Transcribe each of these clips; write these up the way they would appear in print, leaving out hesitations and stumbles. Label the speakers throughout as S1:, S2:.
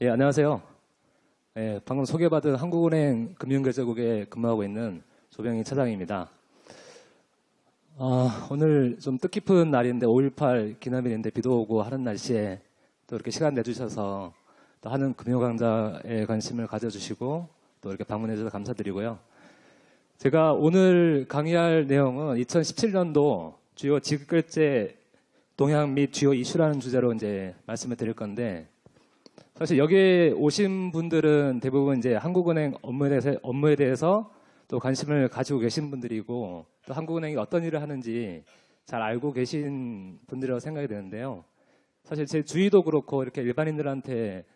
S1: 예, 안녕하세요. 예, 방금 소개받은 한국은행 금융결제국에 근무하고 있는 조병희 차장입니다. 오늘 좀 뜻깊은 날인데 5.18 기념일인데 비도 오고 하는 날씨에 또 이렇게 시간 내주셔서 또 하는 금융 강좌에 관심을 가져주시고 또 이렇게 방문해 주셔서 감사드리고요. 제가 오늘 강의할 내용은 2017년도 주요 지급결제 동향 및 주요 이슈라는 주제로 이제 말씀을 드릴 건데, 사실 여기에 오신 분들은 대부분 이제 한국은행 업무에 대해서 또 관심을 가지고 계신 분들이고, 또 한국은행이 어떤 일을 하는지 잘 알고 계신 분들이라고 생각이 되는데요. 사실 제 주위도 그렇고 이렇게 일반인들한테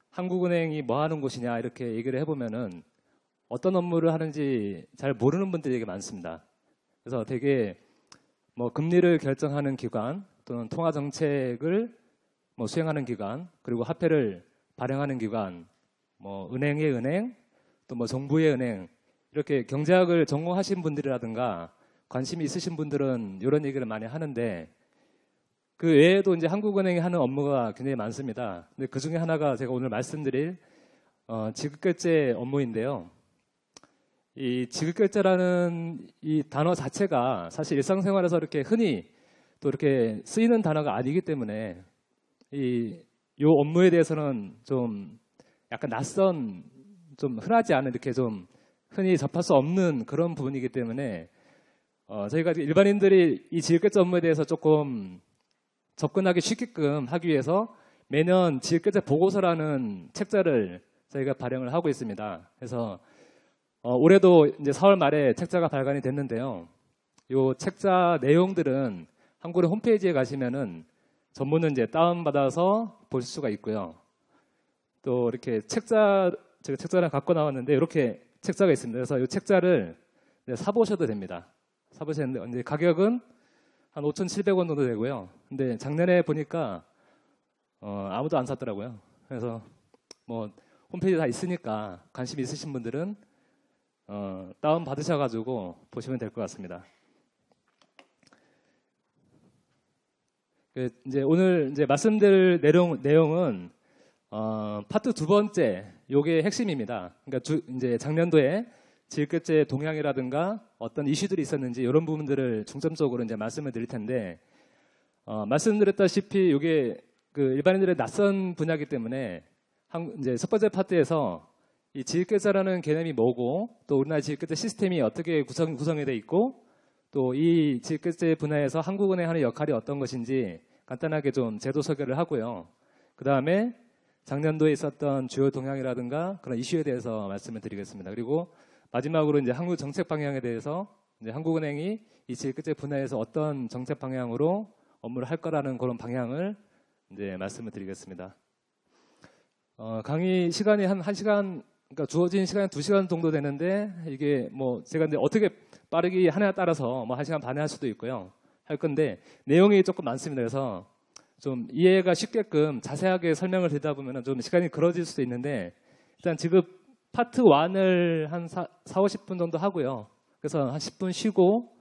S1: 한국은행이 뭐 하는 곳이냐 이렇게 얘기를 해보면은 어떤 업무를 하는지 잘 모르는 분들이 되게 많습니다. 그래서 되게 뭐 금리를 결정하는 기관 또는 통화 정책을 뭐 수행하는 기관, 그리고 화폐를 발행하는 기관, 뭐 은행의 은행, 또 뭐 정부의 은행, 이렇게 경제학을 전공하신 분들이라든가 관심이 있으신 분들은 이런 얘기를 많이 하는데, 그 외에도 이제 한국은행이 하는 업무가 굉장히 많습니다. 근데 그 중에 하나가 제가 오늘 말씀드릴 지급결제 업무인데요. 이 지급결제라는 이 단어 자체가 사실 일상생활에서 이렇게 흔히 또 이렇게 쓰이는 단어가 아니기 때문에 이 업무에 대해서는 좀 약간 낯선, 좀 흔하지 않은, 이렇게 좀 흔히 접할 수 없는 그런 부분이기 때문에 저희가 일반인들이 이 지급결제 업무에 대해서 조금 접근하기 쉽게끔 하기 위해서 매년 지급결제 보고서라는 책자를 저희가 발행을 하고 있습니다. 그래서 올해도 이제 4월 말에 책자가 발간이 됐는데요. 이 책자 내용들은 한국은행 홈페이지에 가시면은 전문은 이제 다운받아서 보실 수가 있고요. 또 이렇게 제가 책자를 갖고 나왔는데 이렇게 책자가 있습니다. 그래서 이 책자를 사보셔도 됩니다. 사보셨는데 가격은 한 5,700원 정도 되고요. 근데 작년에 보니까 아무도 안 샀더라고요. 그래서 뭐 홈페이지에 다 있으니까 관심 있으신 분들은 다운 받으셔가지고 보시면 될 것 같습니다. 이제 오늘 이제 말씀드릴 내용은 파트 두 번째, 요게 핵심입니다. 그러니까 이제 작년도에 지급결제 동향이라든가 어떤 이슈들이 있었는지 이런 부분들을 중점적으로 이제 말씀을 드릴 텐데, 말씀드렸다시피 요게 그 일반인들의 낯선 분야이기 때문에 이제 첫 번째 파트에서 이 지급결제라는 개념이 뭐고, 또 우리나라 지급결제 시스템이 어떻게 구성이 되어 있고, 또 이 지급결제 분야에서 한국은행이 하는 역할이 어떤 것인지 간단하게 좀 제도 소개를 하고요. 그 다음에 작년도에 있었던 주요 동향이라든가 그런 이슈에 대해서 말씀을 드리겠습니다. 그리고 마지막으로 이제 한국 정책 방향에 대해서 이제 한국은행이 이 지급결제 분야에서 어떤 정책 방향으로 업무를 할 거라는 그런 방향을 이제 말씀을 드리겠습니다. 강의 시간이 한 1시간, 그러니까 주어진 시간이 2시간 정도 되는데, 이게 뭐 제가 이제 어떻게 빠르게 하냐에 따라서 뭐 1시간 반에 할 수도 있고요. 할 건데 내용이 조금 많습니다. 그래서 좀 이해가 쉽게끔 자세하게 설명을 드리다 보면 좀 시간이 길어질 수도 있는데, 일단 지급 파트 1을 한 40-50분 정도 하고요. 그래서 한 10분 쉬고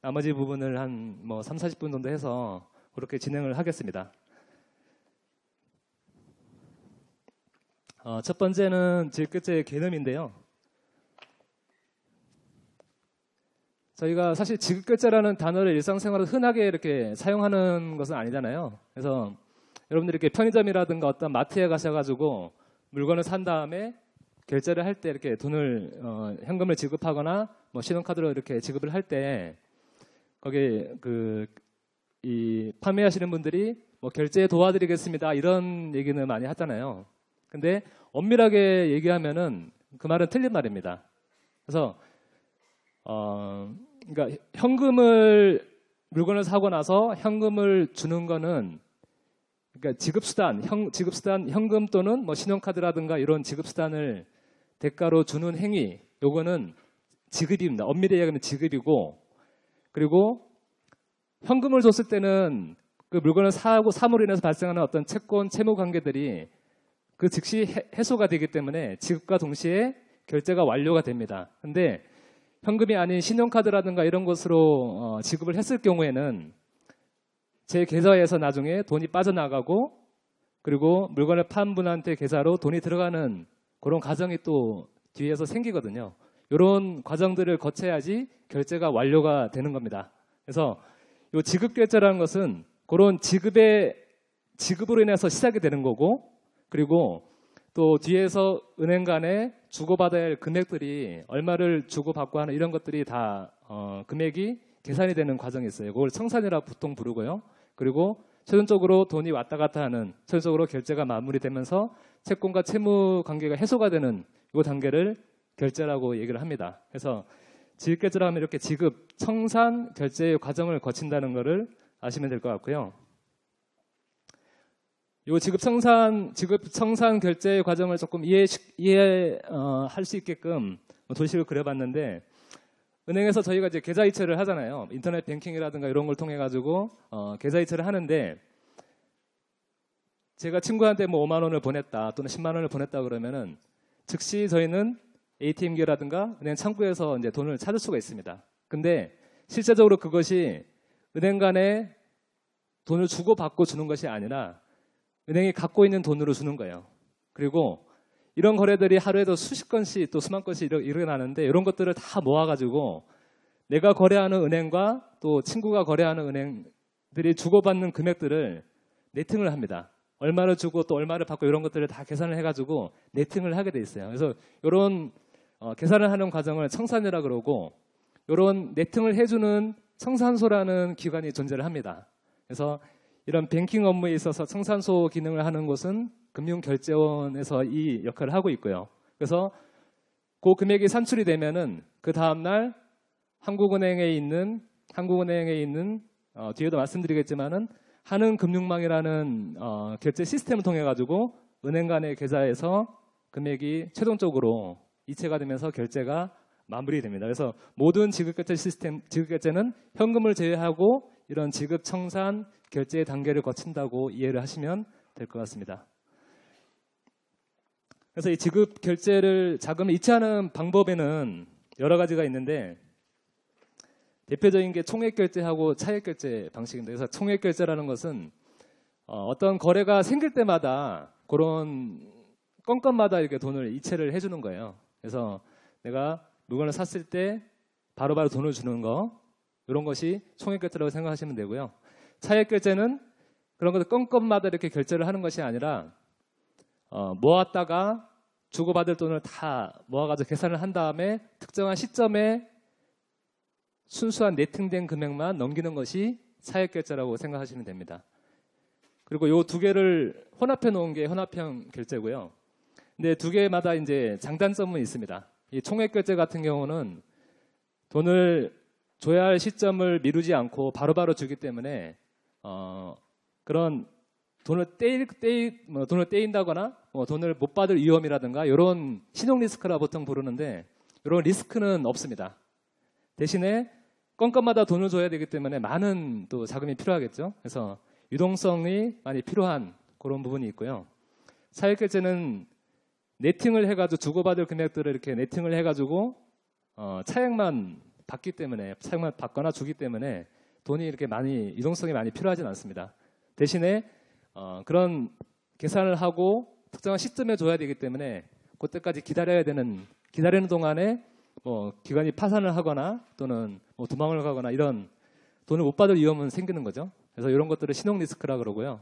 S1: 나머지 부분을 한 뭐 30-40분 정도 해서 그렇게 진행을 하겠습니다. 첫 번째는 지급결제 개념인데요. 저희가 사실 지급결제라는 단어를 일상생활에서 흔하게 이렇게 사용하는 것은 아니잖아요. 그래서 여러분들이 이렇게 편의점이라든가 어떤 마트에 가셔가지고 물건을 산 다음에 결제를 할 때 이렇게 돈을 현금을 지급하거나 뭐 신용카드로 이렇게 지급을 할 때 거기 이 판매하시는 분들이 뭐 결제 도와드리겠습니다 이런 얘기는 많이 하잖아요. 근데 엄밀하게 얘기하면은 그 말은 틀린 말입니다. 그래서 그러니까 물건을 사고 나서 현금을 주는 거는, 그러니까 지급수단, 현금 또는 뭐 신용카드라든가 이런 지급수단을 대가로 주는 행위, 요거는 지급입니다. 엄밀히 얘기하면 지급이고, 그리고 현금을 줬을 때는 그 물건을 삼으로 인해서 발생하는 어떤 채권, 채무 관계들이 그 즉시 해소가 되기 때문에 지급과 동시에 결제가 완료가 됩니다. 근데 현금이 아닌 신용카드라든가 이런 것으로 지급을 했을 경우에는 제 계좌에서 나중에 돈이 빠져나가고 그리고 물건을 판 분한테 계좌로 돈이 들어가는 그런 과정이 또 뒤에서 생기거든요. 이런 과정들을 거쳐야지 결제가 완료가 되는 겁니다. 그래서 이 지급결제라는 것은 그런 지급으로 인해서 시작이 되는 거고, 그리고 또 뒤에서 은행 간에 주고받아야 할 금액들이 얼마를 주고받고 하는 이런 것들이 다 금액이 계산이 되는 과정이 있어요. 그걸 청산이라 보통 부르고요. 그리고 최종적으로 돈이 왔다 갔다 하는, 최종적으로 결제가 마무리되면서 채권과 채무 관계가 해소가 되는 이 단계를 결제라고 얘기를 합니다. 그래서 지급결제를 하면 이렇게 지급, 청산, 결제의 과정을 거친다는 것을 아시면 될 것 같고요. 이 지급, 청산, 결제의 과정을 조금 이해할 수 있게끔 도식을 그려봤는데, 은행에서 저희가 이제 계좌 이체를 하잖아요. 인터넷 뱅킹이라든가 이런 걸 통해 가지고 계좌 이체를 하는데, 제가 친구한테 뭐 5만 원을 보냈다 또는 10만 원을 보냈다 그러면은 즉시 저희는 ATM기라든가 은행 창구에서 이제 돈을 찾을 수가 있습니다. 근데 실제적으로 그것이 은행 간에 돈을 주고받고 주는 것이 아니라 은행이 갖고 있는 돈으로 주는 거예요. 그리고 이런 거래들이 하루에도 수십 건씩 또 수만 건씩 일어나는데, 이런 것들을 다 모아가지고 내가 거래하는 은행과 또 친구가 거래하는 은행들이 주고받는 금액들을 네팅을 합니다. 얼마를 주고 또 얼마를 받고 이런 것들을 다 계산을 해가지고 네팅을 하게 돼 있어요. 그래서 이런 계산을 하는 과정을 청산이라 그러고, 이런 네팅을 해주는 청산소라는 기관이 존재를 합니다. 그래서 이런 뱅킹 업무에 있어서 청산소 기능을 하는 곳은 금융결제원에서 이 역할을 하고 있고요. 그래서 그 금액이 산출이 되면은 그 다음날 한국은행에 있는 뒤에도 말씀드리겠지만은 한은금융망이라는 결제 시스템을 통해 가지고 은행 간의 계좌에서 금액이 최종적으로 이체가 되면서 결제가 마무리됩니다. 그래서 모든 지급결제 시스템, 지급결제는 현금을 제외하고 이런 지급, 청산, 결제의 단계를 거친다고 이해를 하시면 될 것 같습니다. 그래서 이 지급 결제를 자금을 이체하는 방법에는 여러 가지가 있는데, 대표적인 게 총액 결제하고 차액 결제 방식인데, 그래서 총액 결제라는 것은 어떤 거래가 생길 때마다 그런 건건마다 이렇게 돈을 이체를 해주는 거예요. 그래서 내가 물건을 샀을 때 바로바로 돈을 주는 거, 이런 것이 총액 결제라고 생각하시면 되고요. 차액 결제는 그런 것들 건건마다 이렇게 결제를 하는 것이 아니라 모았다가 주고받을 돈을 다 모아가지고 계산을 한 다음에 특정한 시점에 순수한 네팅된 금액만 넘기는 것이 차액 결제라고 생각하시면 됩니다. 그리고 이 두 개를 혼합해 놓은 게 혼합형 결제고요. 근데 두 개마다 이제 장단점은 있습니다. 이 총액 결제 같은 경우는 돈을 줘야 할 시점을 미루지 않고 바로바로 주기 때문에 그런 돈을 떼인다거나 돈을 못 받을 위험이라든가 이런 신용 리스크라 보통 부르는데, 이런 리스크는 없습니다. 대신에 건건마다 돈을 줘야 되기 때문에 많은 또 자금이 필요하겠죠. 그래서 유동성이 많이 필요한 그런 부분이 있고요. 차액 결제는 네팅을 해가지고 주고받을 금액들을 이렇게 네팅을 해가지고 차액만 받기 때문에, 차액만 받거나 주기 때문에 돈이 이렇게 많이, 유동성이 많이 필요하진 않습니다. 대신에 그런 계산을 하고 특정한 시점에 줘야 되기 때문에 그때까지 기다리는 동안에 기관이 파산을 하거나 또는 도망을 가거나 이런 돈을 못 받을 위험은 생기는 거죠. 그래서 이런 것들을 신용 리스크라 그러고요.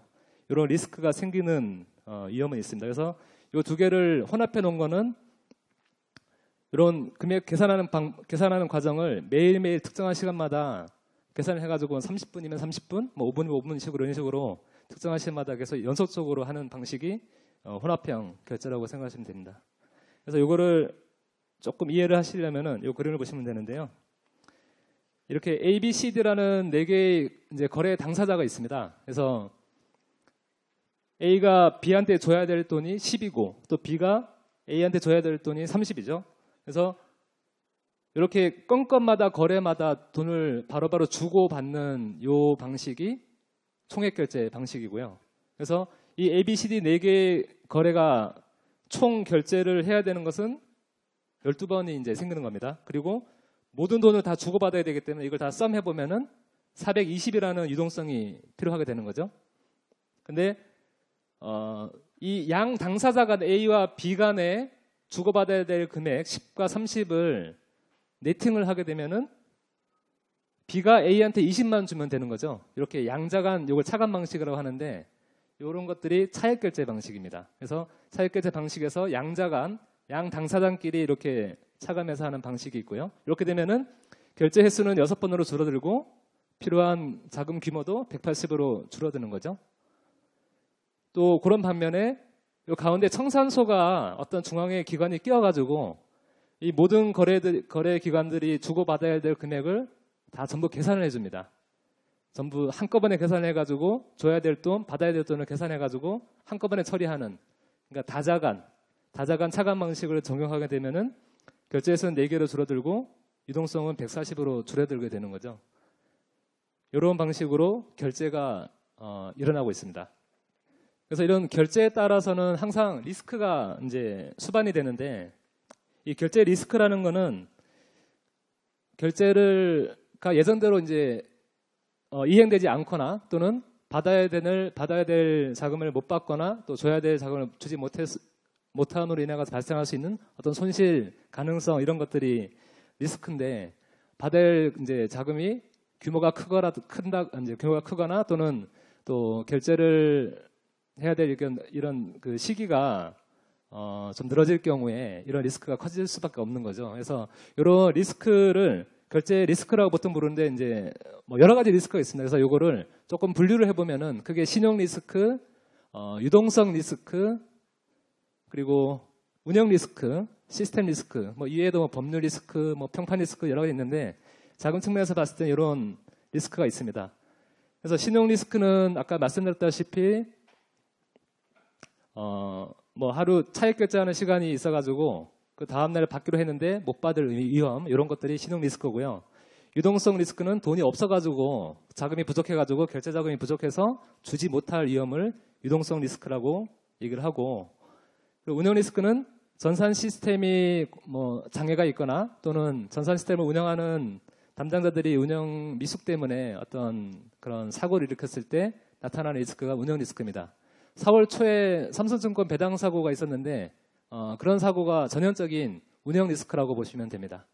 S1: 이런 리스크가 생기는 위험은 있습니다. 그래서 이 두 개를 혼합해 놓은 거는 이런 금액 계산하는 과정을 매일매일 특정한 시간마다 계산을 해가지고 30분이면 30분, 5분이면 5분식으로 이런 식으로 특정한 시간마다 계속 연속적으로 하는 방식이 혼합형 결제라고 생각하시면 됩니다. 그래서 이거를 조금 이해를 하시려면은 이 그림을 보시면 되는데요. 이렇게 A, B, C, D라는 4개의 이제 거래 당사자가 있습니다. 그래서 A가 B한테 줘야 될 돈이 10이고 또 B가 A한테 줘야 될 돈이 30이죠. 그래서 이렇게 건건마다 거래마다 돈을 바로바로 주고받는 이 방식이 총액결제 방식이고요. 그래서 이 A, B, C, D 4개의 거래가 총 결제를 해야 되는 것은 12번이 이제 생기는 겁니다. 그리고 모든 돈을 다 주고받아야 되기 때문에 이걸 다 썸 해보면은 420이라는 유동성이 필요하게 되는 거죠. 근데 이 양 당사자 간 A와 B 간에 주고받아야 될 금액 10과 30을 네팅을 하게 되면은 B가 A한테 20만 주면 되는 거죠. 이렇게 양자간, 이걸 차감 방식이라고 하는데 이런 것들이 차액결제 방식입니다. 그래서 차액결제 방식에서 양자간, 양 당사자끼리 이렇게 차감해서 하는 방식이 있고요. 이렇게 되면은 결제 횟수는 6번으로 줄어들고 필요한 자금 규모도 180으로 줄어드는 거죠. 또 그런 반면에 이 가운데 청산소가 어떤 중앙의 기관이 끼어가지고 이 모든 거래 기관들이 주고받아야 될 금액을 다 전부 계산을 해줍니다. 전부 한꺼번에 계산해가지고 줘야 될 돈, 받아야 될 돈을 계산해가지고 한꺼번에 처리하는, 그러니까 다자간 차감 방식을 적용하게 되면은 결제에서는 4개로 줄어들고 유동성은 140으로 줄어들게 되는 거죠. 이런 방식으로 결제가 일어나고 있습니다. 그래서 이런 결제에 따라서는 항상 리스크가 이제 수반이 되는데, 이 결제 리스크라는 거는 결제가 예정대로 이제 이행되지 않거나 또는 받아야 될 자금을 못 받거나 또 줘야 될 자금을 주지 못함으로 인해 발생할 수 있는 어떤 손실 가능성, 이런 것들이 리스크인데, 받을 이제 자금이 규모가 크거나 또는 또 결제를 해야 될 이런 그 시기가 좀 늘어질 경우에 이런 리스크가 커질 수밖에 없는 거죠. 그래서 이런 리스크를 결제 리스크라고 보통 부르는데 이제 뭐 여러 가지 리스크가 있습니다. 그래서 이거를 조금 분류를 해보면은 그게 신용 리스크, 유동성 리스크, 그리고 운영 리스크, 시스템 리스크, 뭐 이외에도 뭐 법률 리스크, 뭐 평판 리스크 여러 가지 있는데 자금 측면에서 봤을 때 이런 리스크가 있습니다. 그래서 신용 리스크는 아까 말씀드렸다시피 뭐 하루 차액 결제하는 시간이 있어가지고 그 다음날에 받기로 했는데 못 받을 위험, 이런 것들이 신용 리스크고요. 유동성 리스크는 돈이 없어가지고 자금이 부족해가지고 결제 자금이 부족해서 주지 못할 위험을 유동성 리스크라고 얘기를 하고, 그리고 운영 리스크는 전산 시스템이 뭐 장애가 있거나 또는 전산 시스템을 운영하는 담당자들이 운영 미숙 때문에 어떤 그런 사고를 일으켰을 때 나타나는 리스크가 운영 리스크입니다. 4월 초에 삼성증권 배당 사고가 있었는데 그런 사고가 전형적인 운영 리스크라고 보시면 됩니다.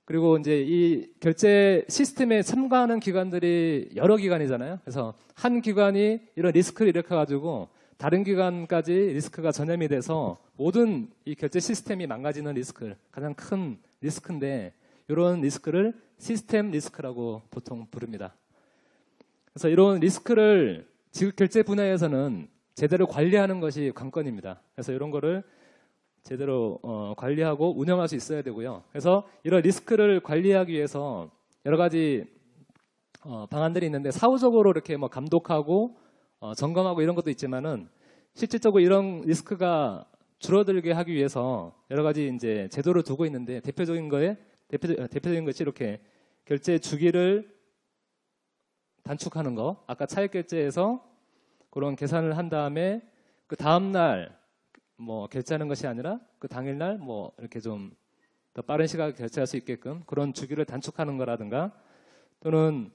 S1: 그리고 이제 이 결제 시스템에 참가하는 기관들이 여러 기관이잖아요. 그래서 한 기관이 이런 리스크를 일으켜가지고 다른 기관까지 리스크가 전염이 돼서 모든 이 결제 시스템이 망가지는 리스크, 가장 큰 리스크인데 이런 리스크를 시스템 리스크라고 보통 부릅니다. 그래서 이런 리스크를 지급 결제 분야에서는 제대로 관리하는 것이 관건입니다. 그래서 이런 거를 제대로 관리하고 운영할 수 있어야 되고요. 그래서 이런 리스크를 관리하기 위해서 여러 가지 방안들이 있는데, 사후적으로 이렇게 뭐 감독하고 점검하고 이런 것도 있지만은 실질적으로 이런 리스크가 줄어들게 하기 위해서 여러 가지 이제 제도를 두고 있는데, 대표적인 것이 이렇게 결제 주기를 단축하는 거. 아까 차액 결제에서 그런 계산을 한 다음에 그 다음 날 뭐 결제하는 것이 아니라 그 당일날 뭐 이렇게 좀 더 빠른 시간에 결제할 수 있게끔 그런 주기를 단축하는 거라든가, 또는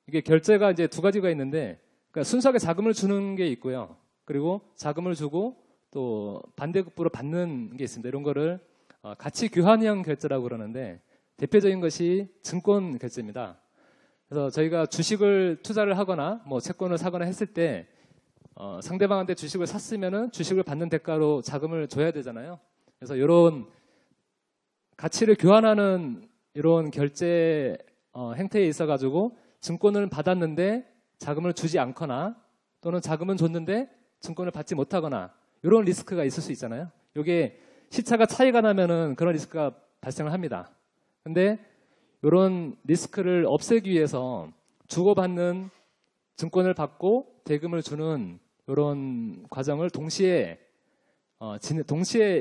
S1: 이게 결제가 이제 두 가지가 있는데, 그러니까 순수하게 자금을 주는 게 있고요. 그리고 자금을 주고 또 반대급부로 받는 게 있습니다. 이런 거를 가치 교환형 결제라고 그러는데, 대표적인 것이 증권 결제입니다. 그래서 저희가 주식을 투자를 하거나 뭐 채권을 사거나 했을 때 상대방한테 주식을 샀으면은 주식을 받는 대가로 자금을 줘야 되잖아요. 그래서 이런 가치를 교환하는 이런 결제 행태에 있어가지고 증권을 받았는데 자금을 주지 않거나 또는 자금은 줬는데 증권을 받지 못하거나 이런 리스크가 있을 수 있잖아요. 이게 시차가 차이가 나면은 그런 리스크가 발생을 합니다. 근데 이런 리스크를 없애기 위해서 주고받는 증권을 받고 대금을 주는 이런 과정을 동시에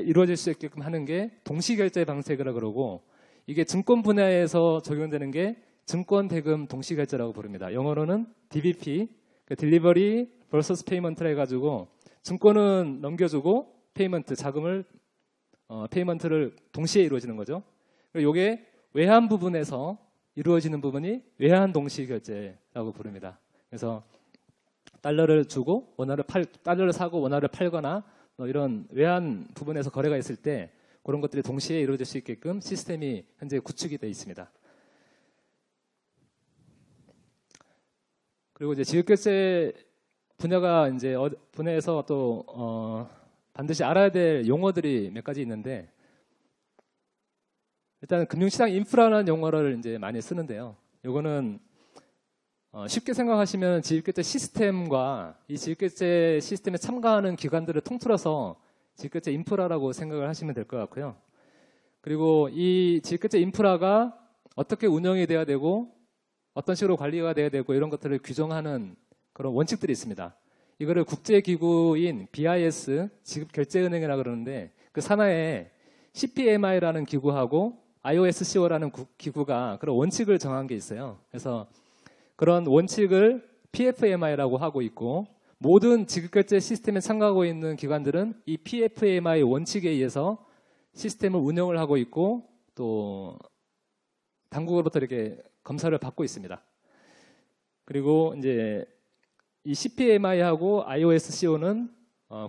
S1: 이루어질 수 있게끔 하는 게 동시결제 방식이라고 그러고, 이게 증권 분야에서 적용되는 게 증권 대금 동시결제라고 부릅니다. 영어로는 DVP, Delivery vs Payment라 해가지고 증권은 넘겨주고 페이먼트를 동시에 이루어지는 거죠. 그리고 이게 외환 부분에서 이루어지는 부분이 외환 동시결제라고 부릅니다. 그래서 달러를 주고 달러를 사고 원화를 팔거나 뭐 이런 외환 부분에서 거래가 있을 때 그런 것들이 동시에 이루어질 수 있게끔 시스템이 현재 구축이 되어 있습니다. 그리고 이제 지급결제 분야가 이제 분야에서 또 반드시 알아야 될 용어들이 몇 가지 있는데, 일단 금융시장 인프라라는 용어를 이제 많이 쓰는데요. 이거는 쉽게 생각하시면 지급결제 시스템과 이 지급결제 시스템에 참가하는 기관들을 통틀어서 지급결제 인프라라고 생각을 하시면 될 것 같고요. 그리고 이 지급결제 인프라가 어떻게 운영이 돼야 되고 어떤 식으로 관리가 돼야 되고 이런 것들을 규정하는 그런 원칙들이 있습니다. 이거를 국제기구인 BIS, 지급결제은행이라고 그러는데 그 산하에 CPMI라는 기구하고 IOSCO라는 기구가 그런 원칙을 정한 게 있어요. 그래서 그런 원칙을 PFMI라고 하고 있고, 모든 지급결제 시스템에 참가하고 있는 기관들은 이 PFMI 원칙에 의해서 시스템을 운영을 하고 있고 또 당국으로부터 이렇게 검사를 받고 있습니다. 그리고 이제 이 CPMI하고 IOSCO는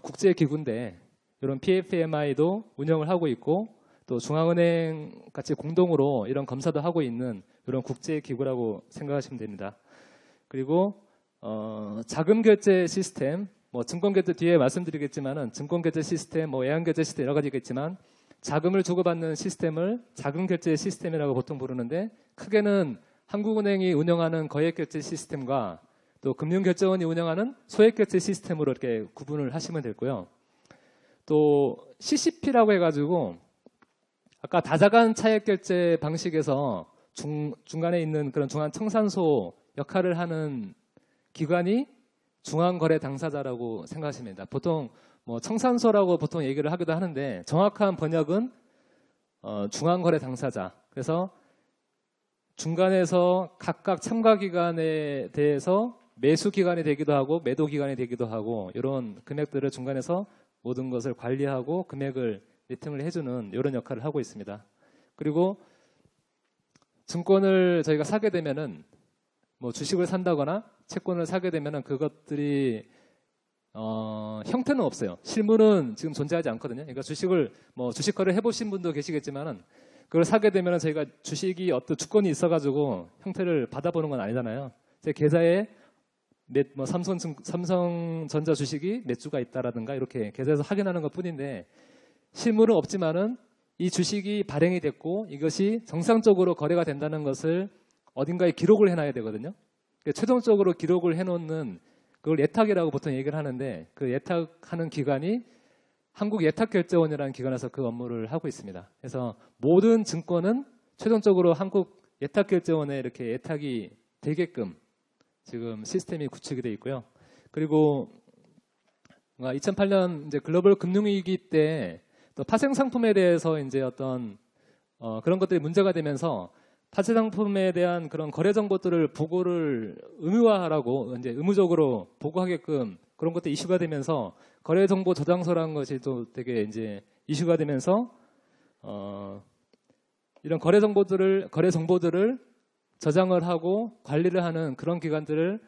S1: 국제기구인데 이런 PFMI도 운영을 하고 있고 또 중앙은행 같이 공동으로 이런 검사도 하고 있는 이런 국제기구라고 생각하시면 됩니다. 그리고 자금결제 시스템, 뭐 증권결제 뒤에 말씀드리겠지만은 증권결제 시스템, 뭐 외환결제 시스템 여러 가지 있겠지만 자금을 주고받는 시스템을 자금결제 시스템이라고 보통 부르는데, 크게는 한국은행이 운영하는 거액결제 시스템과 또 금융결제원이 운영하는 소액결제 시스템으로 이렇게 구분을 하시면 되고요. 또 CCP라고 해가지고 아까 다자간 차액결제 방식에서 중간에 있는 그런 중앙청산소 역할을 하는 기관이 중앙거래 당사자라고 생각하시면 됩니다. 보통 뭐 청산소라고 보통 얘기를 하기도 하는데 정확한 번역은 중앙거래 당사자. 그래서 중간에서 각각 참가기관에 대해서 매수기관이 되기도 하고 매도기관이 되기도 하고 이런 금액들을 중간에서 모든 것을 관리하고 금액을 리팅을 해주는 이런 역할을 하고 있습니다. 그리고 증권을 저희가 사게 되면은 뭐 주식을 산다거나 채권을 사게 되면은 그것들이 형태는 없어요. 실물은 지금 존재하지 않거든요. 그러니까 주식을 뭐 주식 거래 해보신 분도 계시겠지만은 그걸 사게 되면은 저희가 주식이 어떤 주권이 있어가지고 형태를 받아보는 건 아니잖아요. 제 계좌에 뭐 삼성전자 주식이 몇 주가 있다라든가 이렇게 계좌에서 확인하는 것뿐인데 실물은 없지만은 이 주식이 발행이 됐고 이것이 정상적으로 거래가 된다는 것을 어딘가에 기록을 해놔야 되거든요. 최종적으로 기록을 해놓는 그걸 예탁이라고 보통 얘기를 하는데 그 예탁하는 기관이 한국예탁결제원이라는 기관에서 그 업무를 하고 있습니다. 그래서 모든 증권은 최종적으로 한국예탁결제원에 이렇게 예탁이 되게끔 지금 시스템이 구축이 되어 있고요. 그리고 2008년 이제 글로벌 금융위기 때 또 파생 상품에 대해서 이제 어떤 그런 것들이 문제가 되면서 파생 상품에 대한 그런 거래 정보들을 보고를 의무화하라고 이제 의무적으로 보고하게끔 그런 것들이 이슈가 되면서 거래 정보 저장소라는 것이 또 되게 이제 이슈가 되면서 이런 거래 정보들을 저장을 하고 관리를 하는 그런 기관들을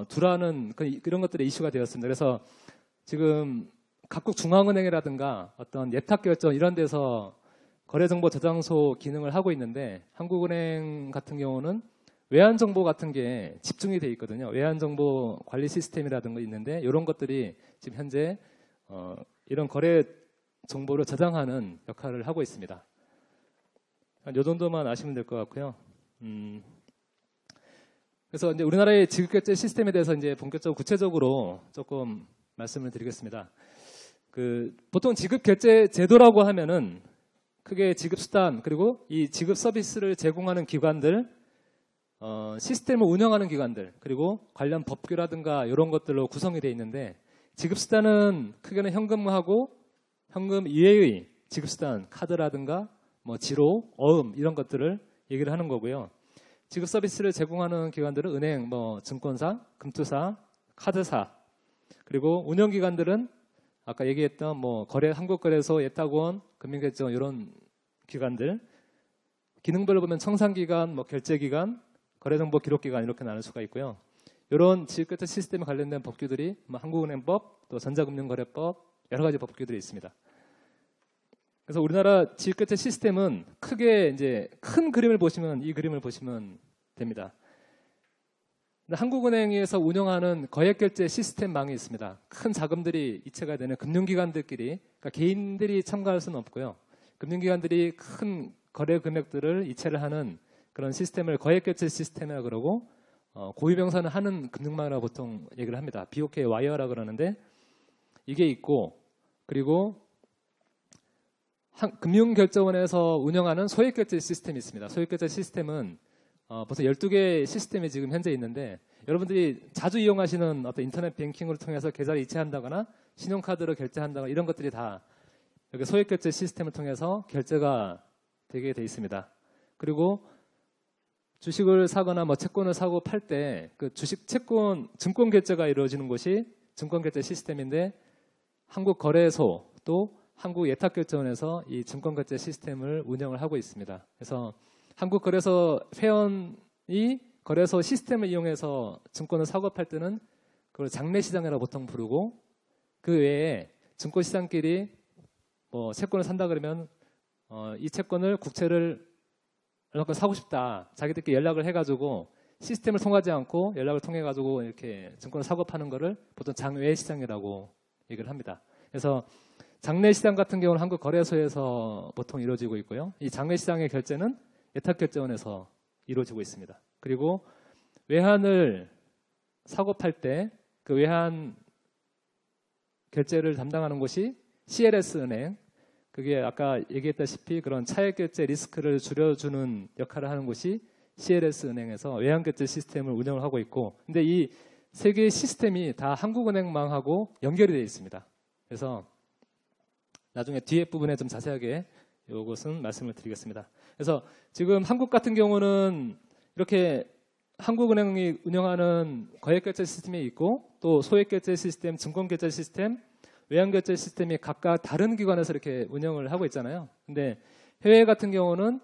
S1: 두라는 그런 것들이 이슈가 되었습니다. 그래서 지금 각국 중앙은행이라든가 어떤 예탁결제 이런 데서 거래정보 저장소 기능을 하고 있는데 한국은행 같은 경우는 외환정보 같은 게 집중이 되어 있거든요. 외환정보 관리 시스템이라든가 있는데 이런 것들이 지금 현재 이런 거래 정보를 저장하는 역할을 하고 있습니다. 이 정도만 아시면 될 것 같고요. 그래서 이제 우리나라의 지급결제 시스템에 대해서 이제 본격적으로 구체적으로 조금 말씀을 드리겠습니다. 보통 지급결제 제도라고 하면은 크게 지급수단 그리고 이 지급 서비스를 제공하는 기관들, 시스템을 운영하는 기관들 그리고 관련 법규라든가 이런 것들로 구성이 되어 있는데 지급수단은 크게는 현금하고 현금 이외의 지급수단, 카드라든가 뭐 지로, 어음 이런 것들을 얘기를 하는 거고요. 지급 서비스를 제공하는 기관들은 은행, 뭐 증권사, 금투사, 카드사 그리고 운영기관들은 아까 얘기했던 뭐 한국거래소, 예탁원, 금융결제원 이런 기관들, 기능별로 보면 청산기관, 뭐 결제기관, 거래정보 기록기관 이렇게 나눌 수가 있고요. 이런 지급결제 시스템에 관련된 법규들이 뭐 한국은행법, 또 전자금융거래법 여러 가지 법규들이 있습니다. 그래서 우리나라 지급결제 시스템은 크게 이제 큰 그림을 보시면 이 그림을 보시면 됩니다. 한국은행에서 운영하는 거액결제 시스템망이 있습니다. 큰 자금들이 이체가 되는 금융기관들끼리, 그러니까 개인들이 참가할 수는 없고요. 금융기관들이 큰 거래 금액들을 이체를 하는 그런 시스템을 거액결제 시스템이라고 그러고, 고유명사는 하는 금융망이라고 보통 얘기를 합니다. BOK 와이어라고 그러는데 이게 있고, 그리고 금융결제원에서 운영하는 소액결제 시스템이 있습니다. 소액결제 시스템은 벌써 12개의 시스템이 지금 현재 있는데, 여러분들이 자주 이용하시는 어떤 인터넷 뱅킹을 통해서 계좌를 이체한다거나 신용카드로 결제한다거나 이런 것들이 다 여기 소액결제 시스템을 통해서 결제가 되게 돼 있습니다. 그리고 주식을 사거나 뭐 채권을 사고 팔 때 그 주식, 채권, 증권 결제가 이루어지는 곳이 증권결제 시스템인데, 한국거래소 또 한국예탁결제원에서 이 증권결제 시스템을 운영을 하고 있습니다. 그래서 한국거래소 회원이 거래소 시스템을 이용해서 증권을 사고 팔 때는 그걸 장내시장이라고 보통 부르고, 그 외에 증권시장끼리 뭐 채권을 산다 그러면 이 채권을 국채를 얼마큼 사고 싶다, 자기들끼리 연락을 해가지고 시스템을 통하지 않고 연락을 통해가지고 이렇게 증권을 사고 파는 거를 보통 장외시장이라고 얘기를 합니다. 그래서 장내시장 같은 경우는 한국거래소에서 보통 이루어지고 있고요. 이 장외시장의 결제는 예탁결제원에서 이루어지고 있습니다. 그리고 외환을 사고 팔 때 그 외환 결제를 담당하는 곳이 CLS은행, 그게 아까 얘기했다시피 그런 차액결제 리스크를 줄여주는 역할을 하는 곳이 CLS은행에서 외환결제 시스템을 운영을 하고 있고, 근데 이 세 개의 시스템이 다 한국은행망하고 연결이 되어 있습니다. 그래서 나중에 뒤에 부분에 좀 자세하게 이것은 말씀을 드리겠습니다. 그래서 지금 한국 같은 경우는 이렇게 한국은행이 운영하는 거액결제 시스템이 있고, 또 소액결제 시스템, 증권결제 시스템, 외환결제 시스템이 각각 다른 기관에서 이렇게 운영을 하고 있잖아요. 근데 해외 같은 경우는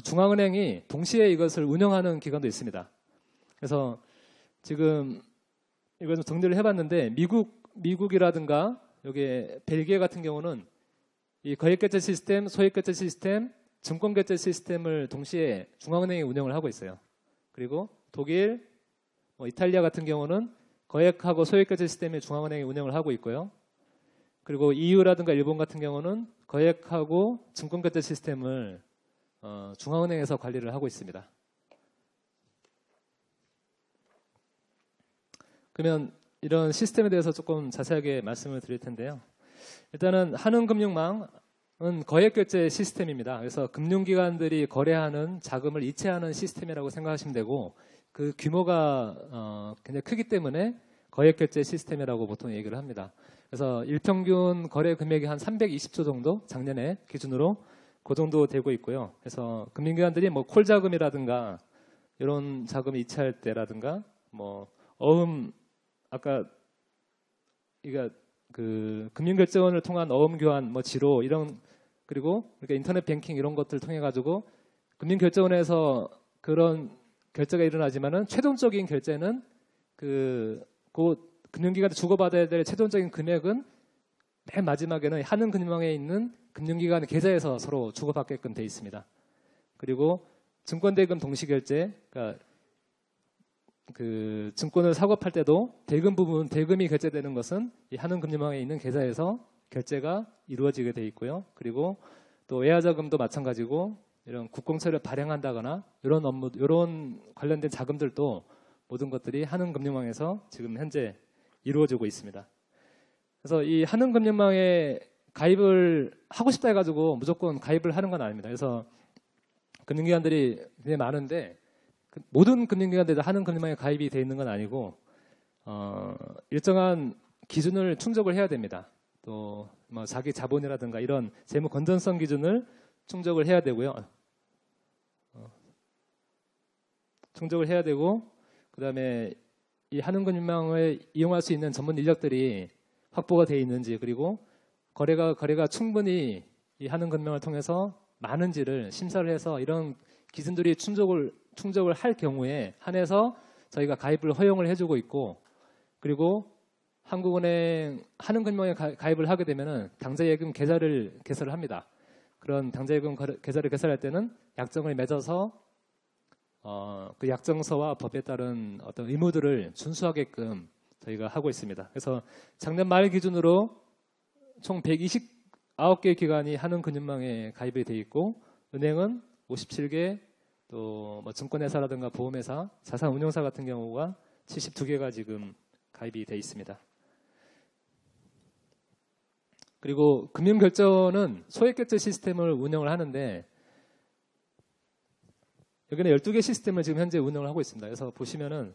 S1: 중앙은행이 동시에 이것을 운영하는 기관도 있습니다. 그래서 지금 이거 좀 정리를 해봤는데, 미국이라든가 여기 벨기에 같은 경우는 이 거액결제 시스템, 소액결제 시스템, 증권결제 시스템을 동시에 중앙은행이 운영을 하고 있어요. 그리고 독일, 이탈리아 같은 경우는 거액하고 소액결제 시스템을 중앙은행이 운영을 하고 있고요. 그리고 EU라든가 일본 같은 경우는 거액하고 증권결제 시스템을 중앙은행에서 관리를 하고 있습니다. 그러면 이런 시스템에 대해서 조금 자세하게 말씀을 드릴 텐데요. 일단은 한은금융망은 거액결제 시스템입니다. 그래서 금융기관들이 거래하는 자금을 이체하는 시스템이라고 생각하시면 되고, 그 규모가 굉장히 크기 때문에 거액결제 시스템이라고 보통 얘기를 합니다. 그래서 일평균 거래 금액이 한 320조 정도, 작년에 기준으로 그 정도 되고 있고요. 그래서 금융기관들이 뭐 콜자금이라든가 이런 자금을 이체할 때라든가, 뭐 아까 이가 그 금융결제원을 통한 어음교환, 뭐 지로 이런, 그리고 그러니까 인터넷 뱅킹 이런 것들을 통해 가지고 금융결제원에서 그런 결제가 일어나지만은 최종적인 결제는 그 금융기관에 주고받아야 될 최종적인 금액은 맨 마지막에는 한은금융망에 있는 금융기관의 계좌에서 서로 주고받게끔 돼 있습니다. 그리고 증권대금 동시결제, 그러니까 그 증권을 사고 팔 때도 대금이 결제되는 것은 이 한은금융망에 있는 계좌에서 결제가 이루어지게 돼 있고요. 그리고 또 외화자금도 마찬가지고, 이런 국공채를 발행한다거나 이런 관련된 자금들도 모든 것들이 한은금융망에서 지금 현재 이루어지고 있습니다. 그래서 이 한은금융망에 가입을 하고 싶다 해가지고 무조건 가입을 하는 건 아닙니다. 그래서 금융기관들이 굉장히 많은데 모든 금융기관들이 한은금융망에 가입이 되어 있는 건 아니고, 일정한 기준을 충족을 해야 됩니다. 또 뭐 자기 자본이라든가 이런 재무 건전성 기준을 충족을 해야 되고요. 충족을 해야 되고, 그다음에 이 한은금융망을 이용할 수 있는 전문 인력들이 확보가 되어 있는지, 그리고 거래가 충분히 이 한은금융을 통해서 많은지를 심사를 해서 이런 기준들이 충족을 할 경우에 한해서 저희가 가입을 허용을 해주고 있고, 그리고 한국은행 한은금융에 가입을 하게 되면은 당좌예금 계좌를 개설을 합니다. 그런 당좌예금 계좌를 개설할 때는 약정을 맺어서 그 약정서와 법에 따른 어떤 의무들을 준수하게끔 저희가 하고 있습니다. 그래서 작년 말 기준으로 총 129개 기관이 한은금융망에 가입이 돼 있고, 은행은 57개, 또 뭐 증권회사라든가 보험회사, 자산운용사 같은 경우가 72개가 지금 가입이 돼 있습니다. 그리고 금융결제원은 소액결제 시스템을 운영을 하는데, 여기는 12개 시스템을 지금 현재 운영을 하고 있습니다. 그래서 보시면은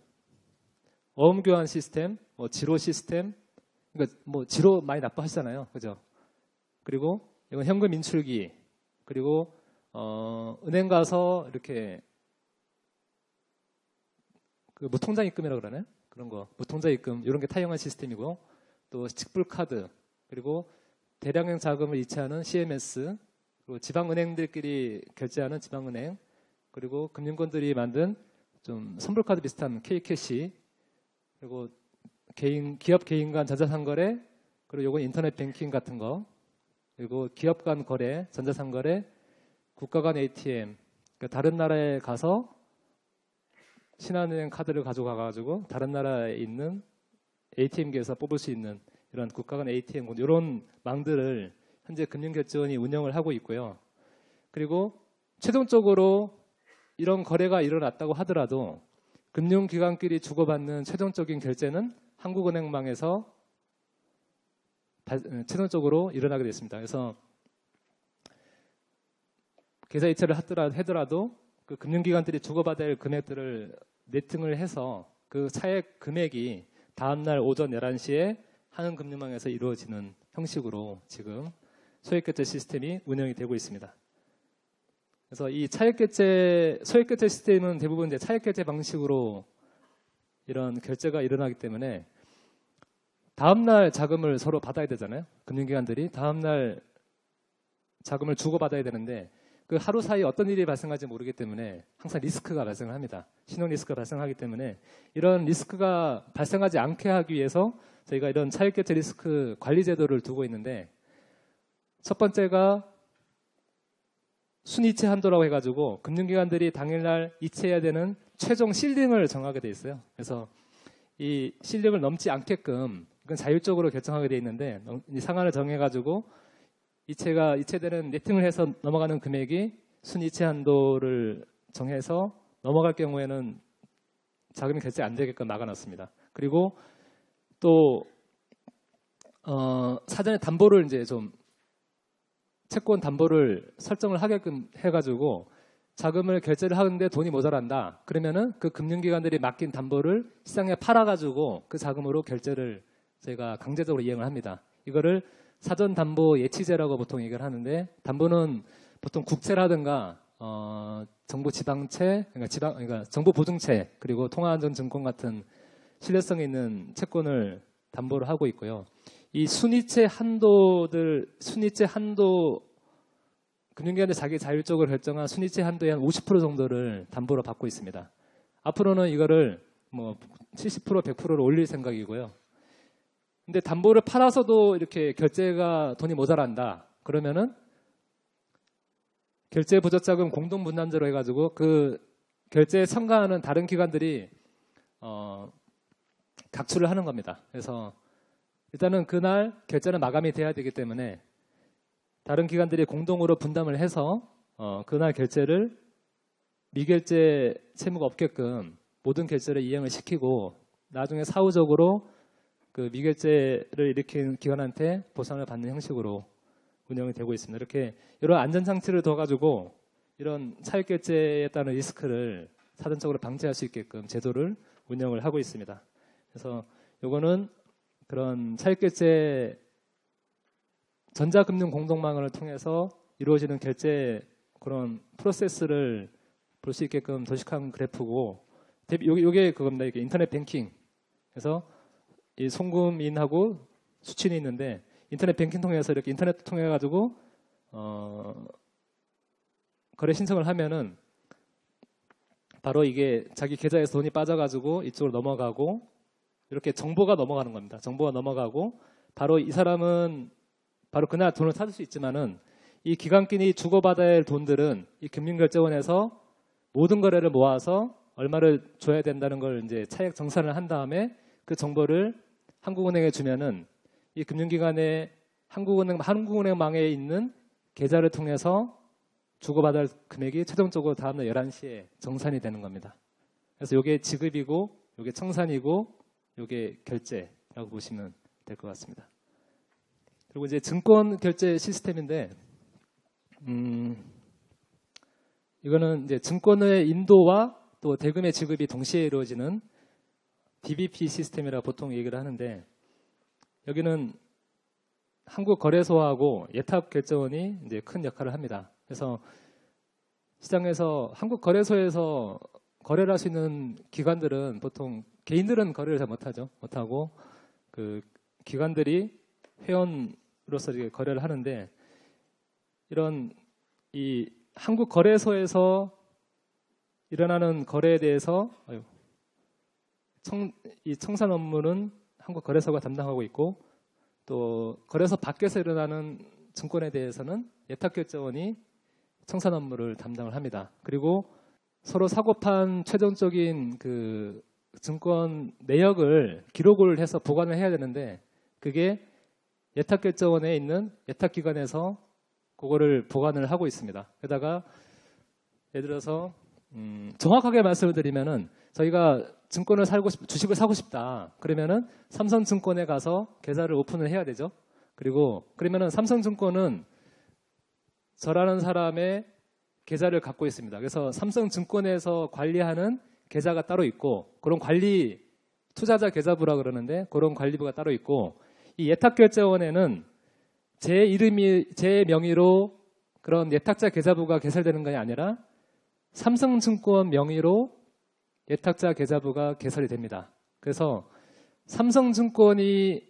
S1: 어음교환 시스템, 뭐 지로 시스템, 그러니까 뭐 지로 많이 납부하시잖아요, 그죠? 그리고 이건 현금 인출기, 그리고 은행 가서 이렇게 그 무통장 입금이라고 그러나요? 그런 거, 무통장 입금 이런 게 타용한 시스템이고, 또 직불 카드, 그리고 대량의 자금을 이체하는 CMS, 그리고 지방은행들끼리 결제하는 지방은행, 그리고 금융권들이 만든 좀 선불카드 비슷한 K캐시, 그리고 기업 개인 간 전자상거래, 그리고 요건 인터넷 뱅킹 같은 거, 그리고 기업 간 거래, 전자상거래, 국가 간 ATM, 그러니까 다른 나라에 가서 신한은행 카드를 가져가가지고 다른 나라에 있는 ATM기에서 뽑을 수 있는 이런 국가 간 ATM, 이런 망들을 현재 금융결제원이 운영을 하고 있고요. 그리고 최종적으로 이런 거래가 일어났다고 하더라도 금융기관끼리 주고받는 최종적인 결제는 한국은행망에서 최종적으로 일어나게 됐습니다. 그래서 계좌 이체를 하더라도 그 금융기관들이 주고받아야 할 금액들을 네팅을 해서 그 차액 금액이 다음날 오전 11시에 한은금융망에서 이루어지는 형식으로 지금 소액결제 시스템이 운영이 되고 있습니다. 그래서 이 소액결제 시스템은 대부분 이제 차액결제 방식으로 이런 결제가 일어나기 때문에 다음날 자금을 서로 받아야 되잖아요. 금융기관들이 다음날 자금을 주고받아야 되는데 그 하루 사이 어떤 일이 발생할지 모르기 때문에 항상 리스크가 발생을 합니다. 신용 리스크가 발생하기 때문에 이런 리스크가 발생하지 않게 하기 위해서 저희가 이런 차액결제 리스크 관리 제도를 두고 있는데, 첫 번째가 순이체 한도라고 해가지고 금융기관들이 당일날 이체해야 되는 최종 실링을 정하게 돼 있어요. 그래서 이 실링을 넘지 않게끔 이건 자율적으로 결정하게 돼 있는데, 이 상한을 정해가지고 이체되는 네팅을 해서 넘어가는 금액이 순이체 한도를 정해서 넘어갈 경우에는 자금이 결제 안 되게끔 막아놨습니다. 그리고 또 사전에 담보를 이제 좀 채권 담보를 설정을 하게끔 해가지고 자금을 결제를 하는데 돈이 모자란다. 그러면은 그 금융기관들이 맡긴 담보를 시장에 팔아가지고 그 자금으로 결제를 저희가 강제적으로 이행을 합니다. 이거를 사전담보 예치제라고 보통 얘기를 하는데, 담보는 보통 국채라든가 정부지방채, 그러니까 정부보증채, 그리고 통화안전증권 같은 신뢰성 있는 채권을 담보를 하고 있고요. 이 순이체 한도 금융기관이 자기 자율적으로 결정한 순이체 한도의 한 50% 정도를 담보로 받고 있습니다. 앞으로는 이거를 뭐 70%, 100%를 올릴 생각이고요. 근데 담보를 팔아서도 이렇게 결제가 돈이 모자란다. 그러면은 결제 부적자금 공동 분담제로 해가지고 그 결제에 참가하는 다른 기관들이 각출을 하는 겁니다. 그래서 일단은 그날 결제는 마감이 돼야 되기 때문에 다른 기관들이 공동으로 분담을 해서 그날 결제를 미결제 채무가 없게끔 모든 결제를 이행을 시키고, 나중에 사후적으로 그 미결제를 일으킨 기관한테 보상을 받는 형식으로 운영이 되고 있습니다. 이렇게 이런 안전장치를 둬가지고 이런 차익결제에 따른 리스크를 사전적으로 방지할 수 있게끔 제도를 운영을 하고 있습니다. 그래서 요거는 그런 차익결제 전자금융 공동망을 통해서 이루어지는 결제 그런 프로세스를 볼 수 있게끔 도식한 그래프고, 요게 그겁니다. 이게 인터넷 뱅킹. 그래서 이 송금인하고 수취인이 있는데, 인터넷 뱅킹 통해서 이렇게 인터넷 통해 가지고 거래 신청을 하면은 바로 이게 자기 계좌에서 돈이 빠져가지고 이쪽으로 넘어가고 이렇게 정보가 넘어가는 겁니다. 정보가 넘어가고 바로 이 사람은 바로 그날 돈을 찾을 수 있지만은 이 기간끼리 주고받아야 할 돈들은 이 금융결제원에서 모든 거래를 모아서 얼마를 줘야 된다는 걸 이제 차액 정산을 한 다음에 그 정보를 한국은행에 주면은 이 금융기관의 한국은행망에 있는 계좌를 통해서 주고받을 할 금액이 최종적으로 다음날 11시에 정산이 되는 겁니다. 그래서 이게 지급이고 이게 청산이고 이게 결제라고 보시면 될 것 같습니다. 그리고 이제 증권 결제 시스템인데 이거는 이제 증권의 인도와 또 대금의 지급이 동시에 이루어지는 DBP 시스템이라고 보통 얘기를 하는데 여기는 한국거래소하고 예탁결제원이 이제 큰 역할을 합니다. 그래서 시장에서 한국거래소에서 거래를 할 수 있는 기관들은 보통 개인들은 거래를 잘 못하죠. 못하고 그 기관들이 회원으로서 이렇게 거래를 하는데 이런 이 한국거래소에서 일어나는 거래에 대해서 이 청산 업무는 한국거래소가 담당하고 있고 또 거래소 밖에서 일어나는 증권에 대해서는 예탁결제원이 청산 업무를 담당을 합니다. 그리고 서로 사고판 최종적인 그 증권 내역을 기록을 해서 보관을 해야 되는데 그게 예탁결제원에 있는 예탁기관에서 그거를 보관을 하고 있습니다. 게다가 예를 들어서 정확하게 말씀을 드리면은 저희가 증권을 주식을 사고 싶다. 그러면은 삼성증권에 가서 계좌를 오픈을 해야 되죠. 그리고 그러면은 삼성증권은 저라는 사람의 계좌를 갖고 있습니다. 그래서 삼성증권에서 관리하는 계좌가 따로 있고 그런 관리 투자자 계좌부라 그러는데 그런 관리부가 따로 있고 이 예탁결제원에는 제 명의로 그런 예탁자 계좌부가 개설되는 것이 아니라 삼성증권 명의로 예탁자 계좌부가 개설이 됩니다. 그래서 삼성증권이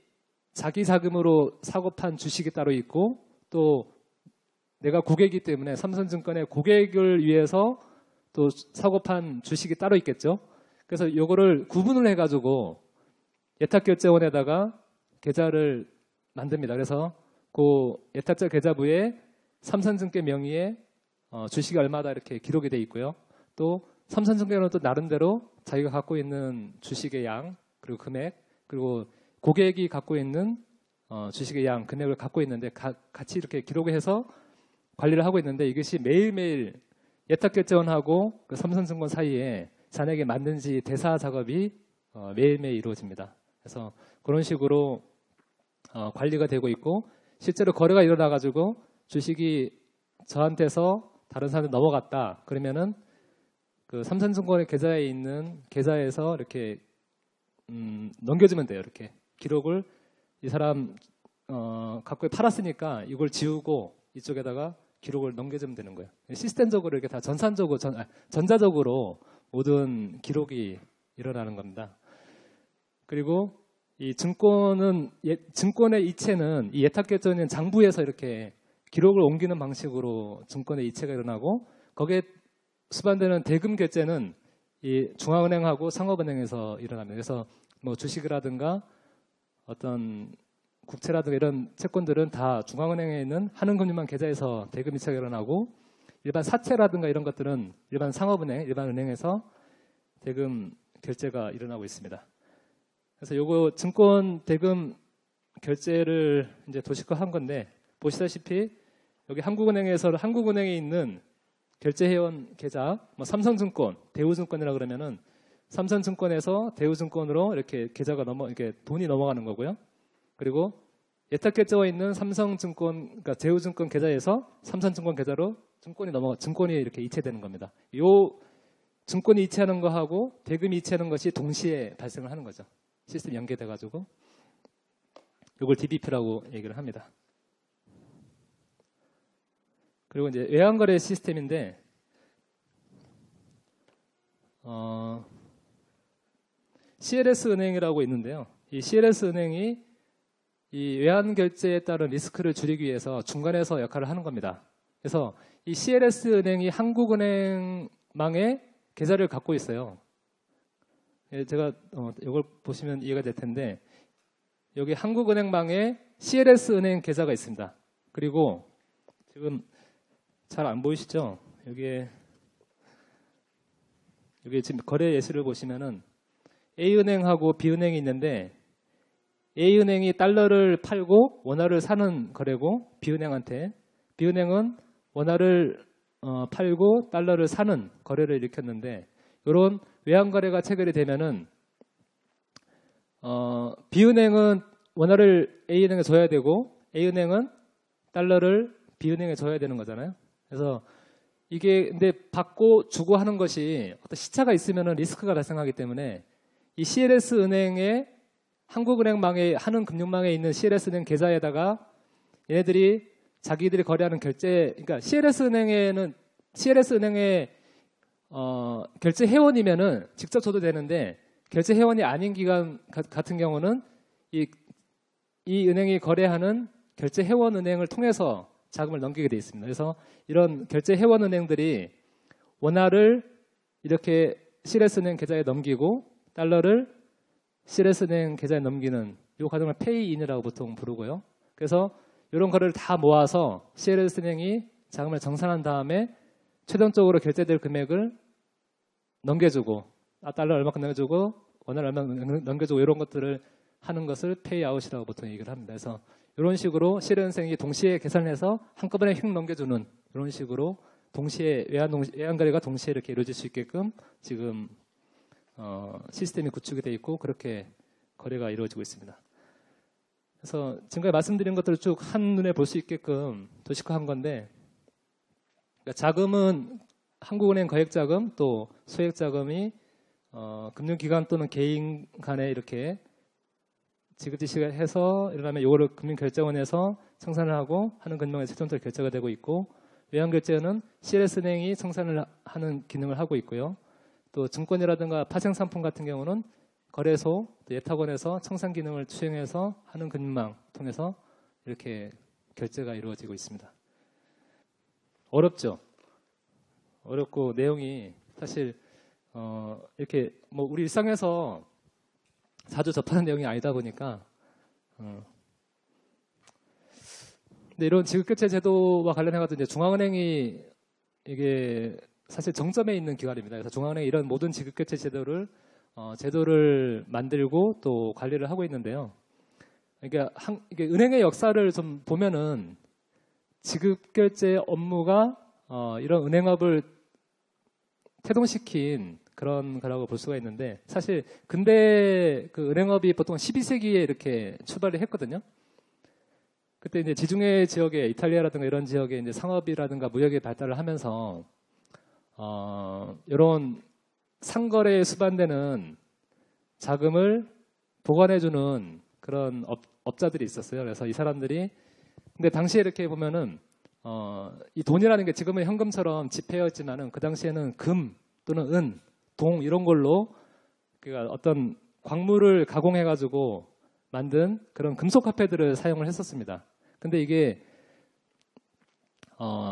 S1: 자기 자금으로 사고 판 주식이 따로 있고 또 내가 고객이기 때문에 삼성증권의 고객을 위해서 또 사고 판 주식이 따로 있겠죠. 그래서 이거를 구분을 해가지고 예탁결제원에다가 계좌를 만듭니다. 그래서 그 예탁자 계좌부에 삼성증권 명의의 주식이 얼마다 이렇게 기록이 돼 있고요. 또 삼성증권은 또 나름대로 자기가 갖고 있는 주식의 양 그리고 금액 그리고 고객이 갖고 있는 주식의 양 금액을 갖고 있는데 같이 이렇게 기록을 해서 관리를 하고 있는데 이것이 매일매일 예탁결제원하고 그 삼성증권 사이에 잔액이 맞는지 대사 작업이 매일매일 이루어집니다. 그래서 그런 식으로 관리가 되고 있고 실제로 거래가 일어나가지고 주식이 저한테서 다른 사람한테 넘어갔다. 그러면은 그 삼성증권의 계좌에 있는 계좌에서 이렇게 넘겨주면 돼요. 이렇게 기록을 이 사람 갖고 팔았으니까 이걸 지우고 이쪽에다가 기록을 넘겨주면 되는 거예요. 시스템적으로 이렇게 다 전자적으로 모든 기록이 일어나는 겁니다. 그리고 이 증권의 이체는 이 예탁결제는 장부에서 이렇게 기록을 옮기는 방식으로 증권의 이체가 일어나고 거기에 수반되는 대금 결제는 이 중앙은행하고 상업은행에서 일어납니다. 그래서 뭐 주식이라든가 어떤 국채라든가 이런 채권들은 다 중앙은행에 있는 한은금융망 계좌에서 대금 이체가 일어나고 일반 사채라든가 이런 것들은 일반 상업은행, 일반 은행에서 대금 결제가 일어나고 있습니다. 그래서 요거 증권 대금 결제를 이제 도식화한 건데 보시다시피 여기 한국은행에 있는 결제회원 계좌, 뭐 삼성증권, 대우증권이라 그러면은 삼성증권에서 대우증권으로 이렇게 계좌가 이렇게 돈이 넘어가는 거고요. 그리고 예탁결제와 있는 삼성증권, 그러니까 대우증권 계좌에서 삼성증권 계좌로 증권이 이렇게 이체되는 겁니다. 요 증권이 이체하는 거하고 대금이 이체하는 것이 동시에 발생을 하는 거죠. 시스템 연계돼가지고 이걸 DBP라고 얘기를 합니다. 그리고 이제 외환거래 시스템인데 CLS 은행이라고 있는데요. 이 CLS 은행이 이 외환결제에 따른 리스크를 줄이기 위해서 중간에서 역할을 하는 겁니다. 그래서 이 CLS 은행이 한국은행망에 계좌를 갖고 있어요. 예, 제가 이걸 보시면 이해가 될 텐데 여기 한국은행망에 CLS 은행 계좌가 있습니다. 그리고 지금 잘 안 보이시죠? 여기 지금 거래 예시를 보시면은 A은행하고 B은행이 있는데 A은행이 달러를 팔고 원화를 사는 거래고 B은행은 원화를 팔고 달러를 사는 거래를 일으켰는데 이런 외환거래가 체결이 되면은 B은행은 원화를 A은행에 줘야 되고 A은행은 달러를 B은행에 줘야 되는 거잖아요. 그래서 이게 근데 받고 주고 하는 것이 어떤 시차가 있으면은 리스크가 발생하기 때문에 이 CLS 은행의 한국은행망에 하는 금융망에 있는 CLS 은행 계좌에다가 얘네들이 자기들이 거래하는 그러니까 CLS 은행의 결제 회원이면은 직접 줘도 되는데 결제 회원이 아닌 기관 같은 경우는 이 은행이 거래하는 결제 회원 은행을 통해서 자금을 넘기게 돼 있습니다. 그래서 이런 결제 회원 은행들이 원화를 이렇게 CLS 은행 계좌에 넘기고 달러를 CLS 은행 계좌에 넘기는 이 과정을 페이인이라고 보통 부르고요. 그래서 이런 거래를 다 모아서 CLS 은행이 자금을 정산한 다음에 최종적으로 결제될 금액을 넘겨주고 달러 얼마큼 넘겨주고 원화를 얼마큼 넘겨주고 이런 것들을 하는 것을 페이아웃이라고 보통 얘기를 합니다. 그래서 이런 식으로 CLS 은행이 동시에 계산해서 한꺼번에 휙 넘겨주는 이런 식으로 동시에 외환거래가 동시에 이렇게 이루어질 수 있게끔 지금 시스템이 구축이 되어 있고 그렇게 거래가 이루어지고 있습니다. 그래서 지금까지 말씀드린 것들을 쭉 한눈에 볼 수 있게끔 도식화한 건데 그러니까 자금은 한국은행 거액자금 또 소액자금이 금융기관 또는 개인 간에 이렇게 지급지시해서 이러면 이거를 금융결제원에서 청산을 하고 하는 금융의 최종적으로 결제가 되고 있고 외환결제는 CLS은행이 청산을 하는 기능을 하고 있고요. 또 증권이라든가 파생상품 같은 경우는 거래소, 예탁원에서 청산 기능을 수행해서 하는 금융망 통해서 이렇게 결제가 이루어지고 있습니다. 어렵죠? 어렵고 내용이 사실 이렇게 뭐 우리 일상에서 자주 접하는 내용이 아니다 보니까 근데 이런 지급결제 제도와 관련해가지고 이제 중앙은행이 이게 사실 정점에 있는 기관입니다. 그래서 중앙은행이 이런 모든 지급결제 제도를 만들고 또 관리를 하고 있는데요. 그러니까 이게 은행의 역사를 좀 보면은 지급결제 업무가 이런 은행업을 태동시킨 그런 거라고 볼 수가 있는데 사실 근대 그 은행업이 보통 12세기에 이렇게 출발을 했거든요. 그때 이제 지중해 지역에 이탈리아라든가 이런 지역에 이제 상업이라든가 무역이 발달을 하면서 이런 상거래에 수반되는 자금을 보관해주는 그런 업자들이 있었어요. 그래서 이 사람들이 근데 당시에 이렇게 보면은 이 돈이라는 게 지금은 현금처럼 지폐였지만은 그 당시에는 금 또는 은, 동 이런 걸로 그러니까 어떤 광물을 가공해가지고 만든 그런 금속 화폐들을 사용을 했었습니다. 근데 이게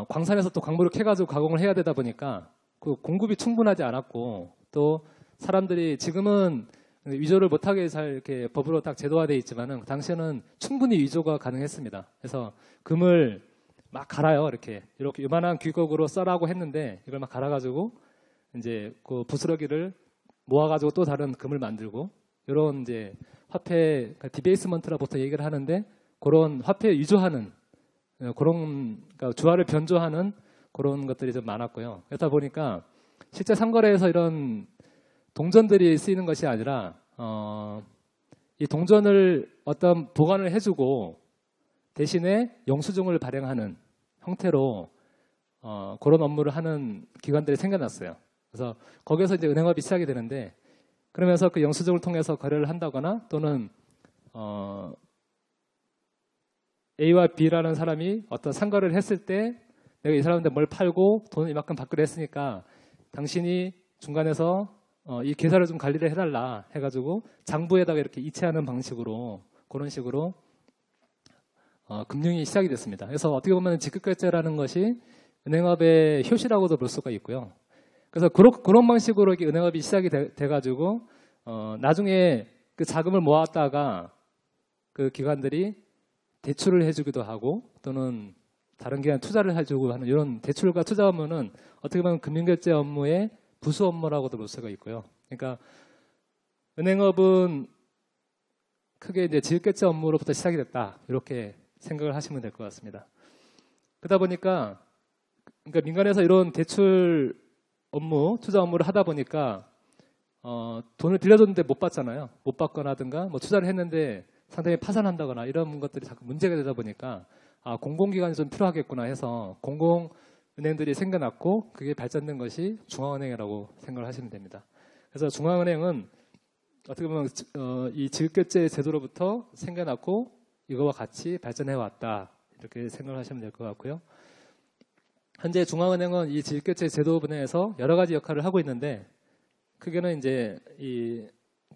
S1: 광산에서 또 광물을 캐가지고 가공을 해야 되다 보니까 그 공급이 충분하지 않았고 또 사람들이 지금은 위조를 못하게 잘 이렇게 법으로 딱 제도화되어 있지만은 그 당시에는 충분히 위조가 가능했습니다. 그래서 금을 막 갈아요. 이렇게 요만한 귀곡으로 써라고 했는데 이걸 막 갈아가지고 이제 그 부스러기를 모아가지고 또 다른 금을 만들고 이런 이제 화폐 디베이스먼트라 보통 얘기를 하는데 그런 화폐 위조하는 그런 그러니까 주화를 변조하는 그런 것들이 좀 많았고요. 그러다 보니까 실제 상거래에서 이런 동전들이 쓰이는 것이 아니라 이 동전을 어떤 보관을 해주고 대신에 영수증을 발행하는 형태로 그런 업무를 하는 기관들이 생겨났어요. 그래서 거기서 이제 은행업이 시작이 되는데 그러면서 그 영수증을 통해서 거래를 한다거나 또는 A와 B라는 사람이 어떤 상거래를 했을 때 내가 이 사람한테 뭘 팔고 돈을 이만큼 받기로 했으니까 당신이 중간에서 이 계좌를 좀 관리를 해달라 해가지고 장부에다가 이렇게 이체하는 방식으로 그런 식으로 금융이 시작이 됐습니다. 그래서 어떻게 보면 지급결제라는 것이 은행업의 효시라고도 볼 수가 있고요. 그래서 그런 방식으로 이렇게 은행업이 시작이 돼가지고 나중에 그 자금을 모았다가 그 기관들이 대출을 해주기도 하고 또는 다른 기관에 투자를 해주고 하는 이런 대출과 투자 업무는 어떻게 보면 금융결제 업무의 부수 업무라고도 볼 수가 있고요. 그러니까 은행업은 크게 이제 지급결제 업무로부터 시작이 됐다 이렇게 생각을 하시면 될 것 같습니다. 그러다 보니까 그러니까 민간에서 이런 대출 업무, 투자 업무를 하다 보니까 돈을 빌려줬는데 못 받잖아요. 못 받거나든가 뭐 투자를 했는데 상당히 파산한다거나 이런 것들이 자꾸 문제가 되다 보니까 공공기관이 좀 필요하겠구나 해서 공공은행들이 생겨났고 그게 발전된 것이 중앙은행이라고 생각을 하시면 됩니다. 그래서 중앙은행은 어떻게 보면 이 지급결제 제도로부터 생겨났고 이거와 같이 발전해 왔다 이렇게 생각을 하시면 될 것 같고요. 현재 중앙은행은 이 지급결제 제도 분야에서 여러 가지 역할을 하고 있는데 크게는 이제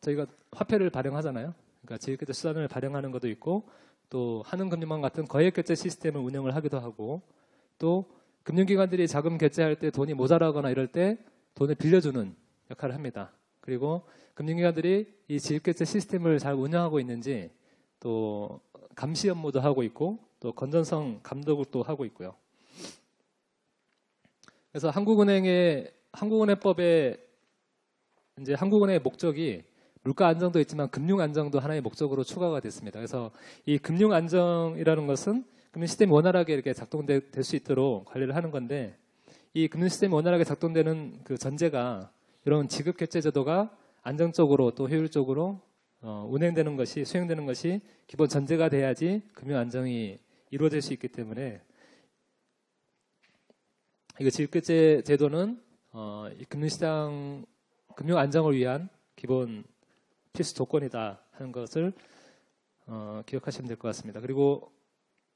S1: 저희가 화폐를 발행하잖아요. 그러니까 지급결제 수단을 발행하는 것도 있고 또 한은금융망 같은 거액결제 시스템을 운영을 하기도 하고 또 금융기관들이 자금 결제할 때 돈이 모자라거나 이럴 때 돈을 빌려주는 역할을 합니다. 그리고 금융기관들이 이 지급결제 시스템을 잘 운영하고 있는지 또 감시 업무도 하고 있고 또 건전성 감독을 또 하고 있고요. 그래서 한국은행법에 이제 한국은행의 목적이 물가 안정도 있지만 금융 안정도 하나의 목적으로 추가가 됐습니다. 그래서 이 금융 안정이라는 것은 금융 시스템이 원활하게 이렇게 작동될 수 있도록 관리를 하는 건데 이 금융 시스템이 원활하게 작동되는 그 전제가 이런 지급 결제 제도가 안정적으로 또 효율적으로 운행되는 것이 수행되는 것이 기본 전제가 돼야지 금융 안정이 이루어질 수 있기 때문에 이거 지급결제 제도는 이 금융시장 금융 안정을 위한 기본 필수 조건이다 하는 것을 기억하시면 될 것 같습니다. 그리고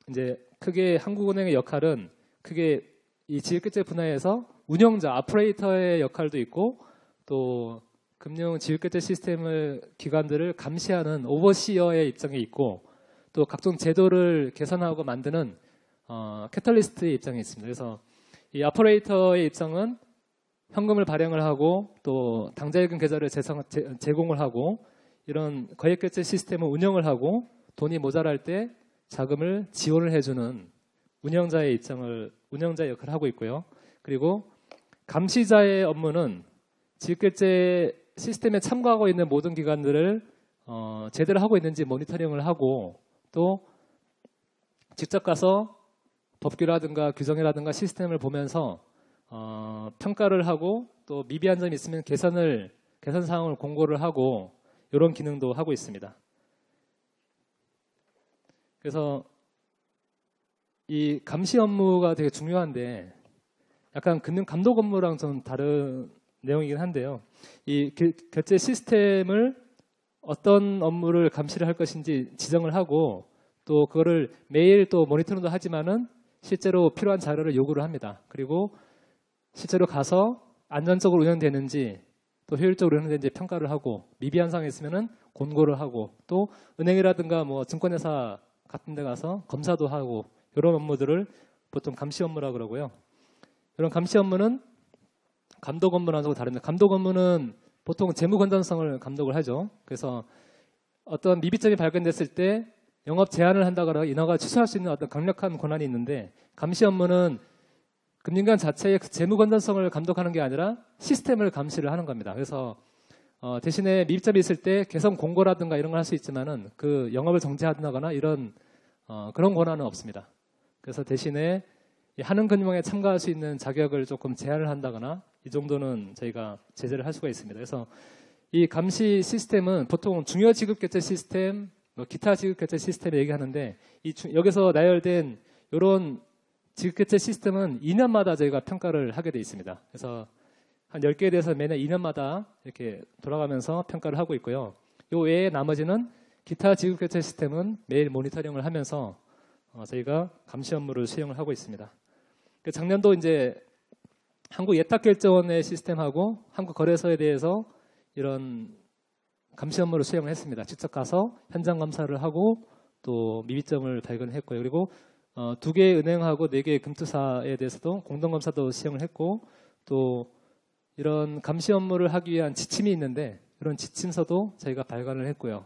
S1: 이제 크게 한국은행의 역할은 크게 이 지급결제 분야에서 운영자, 아퍼레이터의 역할도 있고 또 금융 지급결제 시스템을 기관들을 감시하는 오버시어의 입장에 있고 또 각종 제도를 개선하고 만드는 캐탈리스트의 입장에 있습니다. 그래서 이 아퍼레이터의 입장은 현금을 발행을 하고 또 당좌예금 계좌를 제공을 하고 이런 거액결제 시스템을 운영을 하고 돈이 모자랄 때 자금을 지원을 해주는 운영자의 역할을 하고 있고요. 그리고 감시자의 업무는 지급결제 시스템에 참가하고 있는 모든 기관들을 제대로 하고 있는지 모니터링을 하고 또 직접 가서 법규라든가 규정이라든가 시스템을 보면서 평가를 하고 또 미비한 점이 있으면 개선 사항을 공고를 하고 이런 기능도 하고 있습니다. 그래서 이 감시 업무가 되게 중요한데 약간 금융 감독 업무랑 좀 다른 내용이긴 한데요. 이 결제 시스템을 어떤 업무를 감시를 할 것인지 지정을 하고 또 그거를 매일 또 모니터링도 하지만은 실제로 필요한 자료를 요구를 합니다. 그리고 실제로 가서 안전적으로 운영되는지 또 효율적으로 운영되는지 평가를 하고 미비한 사항이 있으면은 권고를 하고 또 은행이라든가 뭐 증권회사 같은 데 가서 검사도 하고 이런 업무들을 보통 감시 업무라고 그러고요. 이런 감시 업무는 감독 업무랑 좀 다릅니다. 감독 업무는 보통 재무 건전성을 감독을 하죠. 그래서 어떤 미비점이 발견됐을 때 영업 제한을 한다거나 인허가 취소할 수 있는 어떤 강력한 권한이 있는데 감시 업무는 금융기관 자체의 재무 건전성을 감독하는 게 아니라 시스템을 감시를 하는 겁니다. 그래서 대신에 미비점이 있을 때 개선 공고라든가 이런 걸 할 수 있지만은 그 영업을 정지한다거나 이런 그런 권한은 없습니다. 그래서 대신에 한은금융에 참가할 수 있는 자격을 조금 제한을 한다거나 이 정도는 저희가 제재를 할 수가 있습니다. 그래서 이 감시 시스템은 보통 중요 지급 결제 시스템, 기타 지급 결제 시스템 얘기하는데 여기서 나열된 이런 지급 결제 시스템은 2년마다 저희가 평가를 하게 돼 있습니다. 그래서 한 10개에 대해서 매년 2년마다 이렇게 돌아가면서 평가를 하고 있고요. 이 외에 나머지는 기타 지급 결제 시스템은 매일 모니터링을 하면서 저희가 감시 업무를 수행을 하고 있습니다. 작년도 이제 한국예탁결제원의 시스템하고 한국거래소에 대해서 이런 감시 업무를 수행을 했습니다. 직접 가서 현장 감사를 하고 또 미비점을 발견했고요. 그리고 2개의 은행하고 4개의 금투사에 대해서도 공동감사도 시행을 했고 또 이런 감시 업무를 하기 위한 지침이 있는데 이런 지침서도 저희가 발간을 했고요.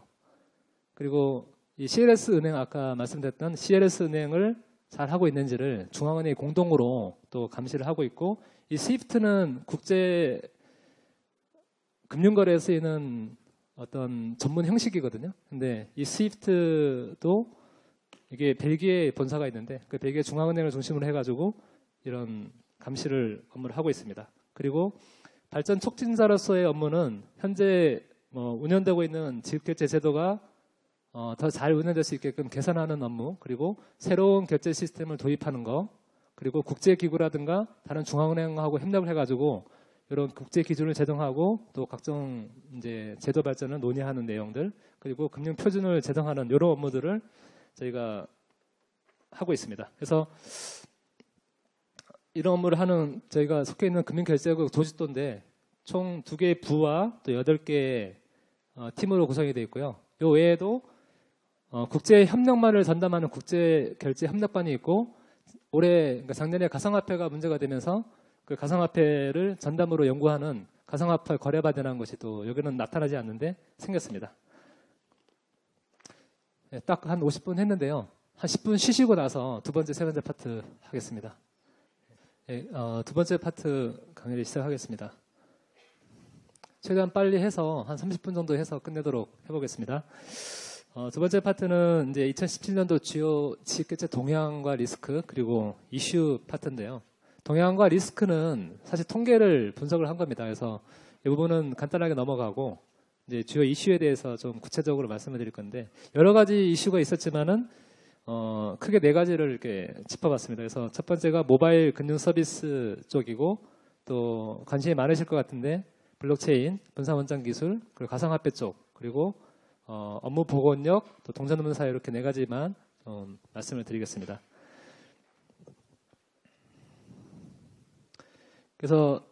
S1: 그리고 이 CLS 은행 아까 말씀드렸던 CLS 은행을 잘 하고 있는지를 중앙은행이 공동으로 또 감시를 하고 있고 이 스위프트는 국제 금융거래에 쓰이는 어떤 전문 형식이거든요. 근데 이 스위프트도 이게 벨기에 본사가 있는데 그 벨기에 중앙은행을 중심으로 해가지고 이런 감시를 업무를 하고 있습니다. 그리고 발전 촉진사로서의 업무는 현재 운영되고 있는 지급결제 제도가 더 잘 운영될 수 있게끔 개선하는 업무, 그리고 새로운 결제 시스템을 도입하는 거, 그리고 국제기구라든가 다른 중앙은행하고 협력을 해가지고 이런 국제 기준을 제정하고 또 각종 이제 제도 발전을 논의하는 내용들, 그리고 금융 표준을 제정하는 이런 업무들을 저희가 하고 있습니다. 그래서 이런 업무를 하는 저희가 속해 있는 금융결제국 조직도인데 총 2개의 부와 또 8개의 팀으로 구성이 되어 있고요. 이 외에도 국제 협력만을 전담하는 국제 결제 협력반이 있고 올해 그러니까 작년에 가상화폐가 문제가 되면서 그 가상화폐를 전담으로 연구하는 가상화폐 거래반이라는 것이 또 여기는 나타나지 않는데 생겼습니다. 네, 딱 한 50분 했는데요. 한 10분 쉬시고 나서 두 번째, 세 번째 파트 하겠습니다. 네, 두 번째 파트 강의를 시작하겠습니다. 최대한 빨리 해서 한 30분 정도 해서 끝내도록 해보겠습니다. 두 번째 파트는 이제 2017년도 주요 지급결제 동향과 리스크 그리고 이슈 파트인데요. 동향과 리스크는 사실 통계를 분석을 한 겁니다. 그래서 이 부분은 간단하게 넘어가고 이제 주요 이슈에 대해서 좀 구체적으로 말씀을 드릴 건데 여러 가지 이슈가 있었지만은 크게 4가지를 이렇게 짚어봤습니다. 그래서 첫 번째가 모바일 금융 서비스 쪽이고 또 관심이 많으실 것 같은데 블록체인, 분산 원장 기술, 그리고 가상화폐 쪽, 그리고 업무 보건력, 또 동전 없는 사회 이렇게 4가지만 말씀을 드리겠습니다. 그래서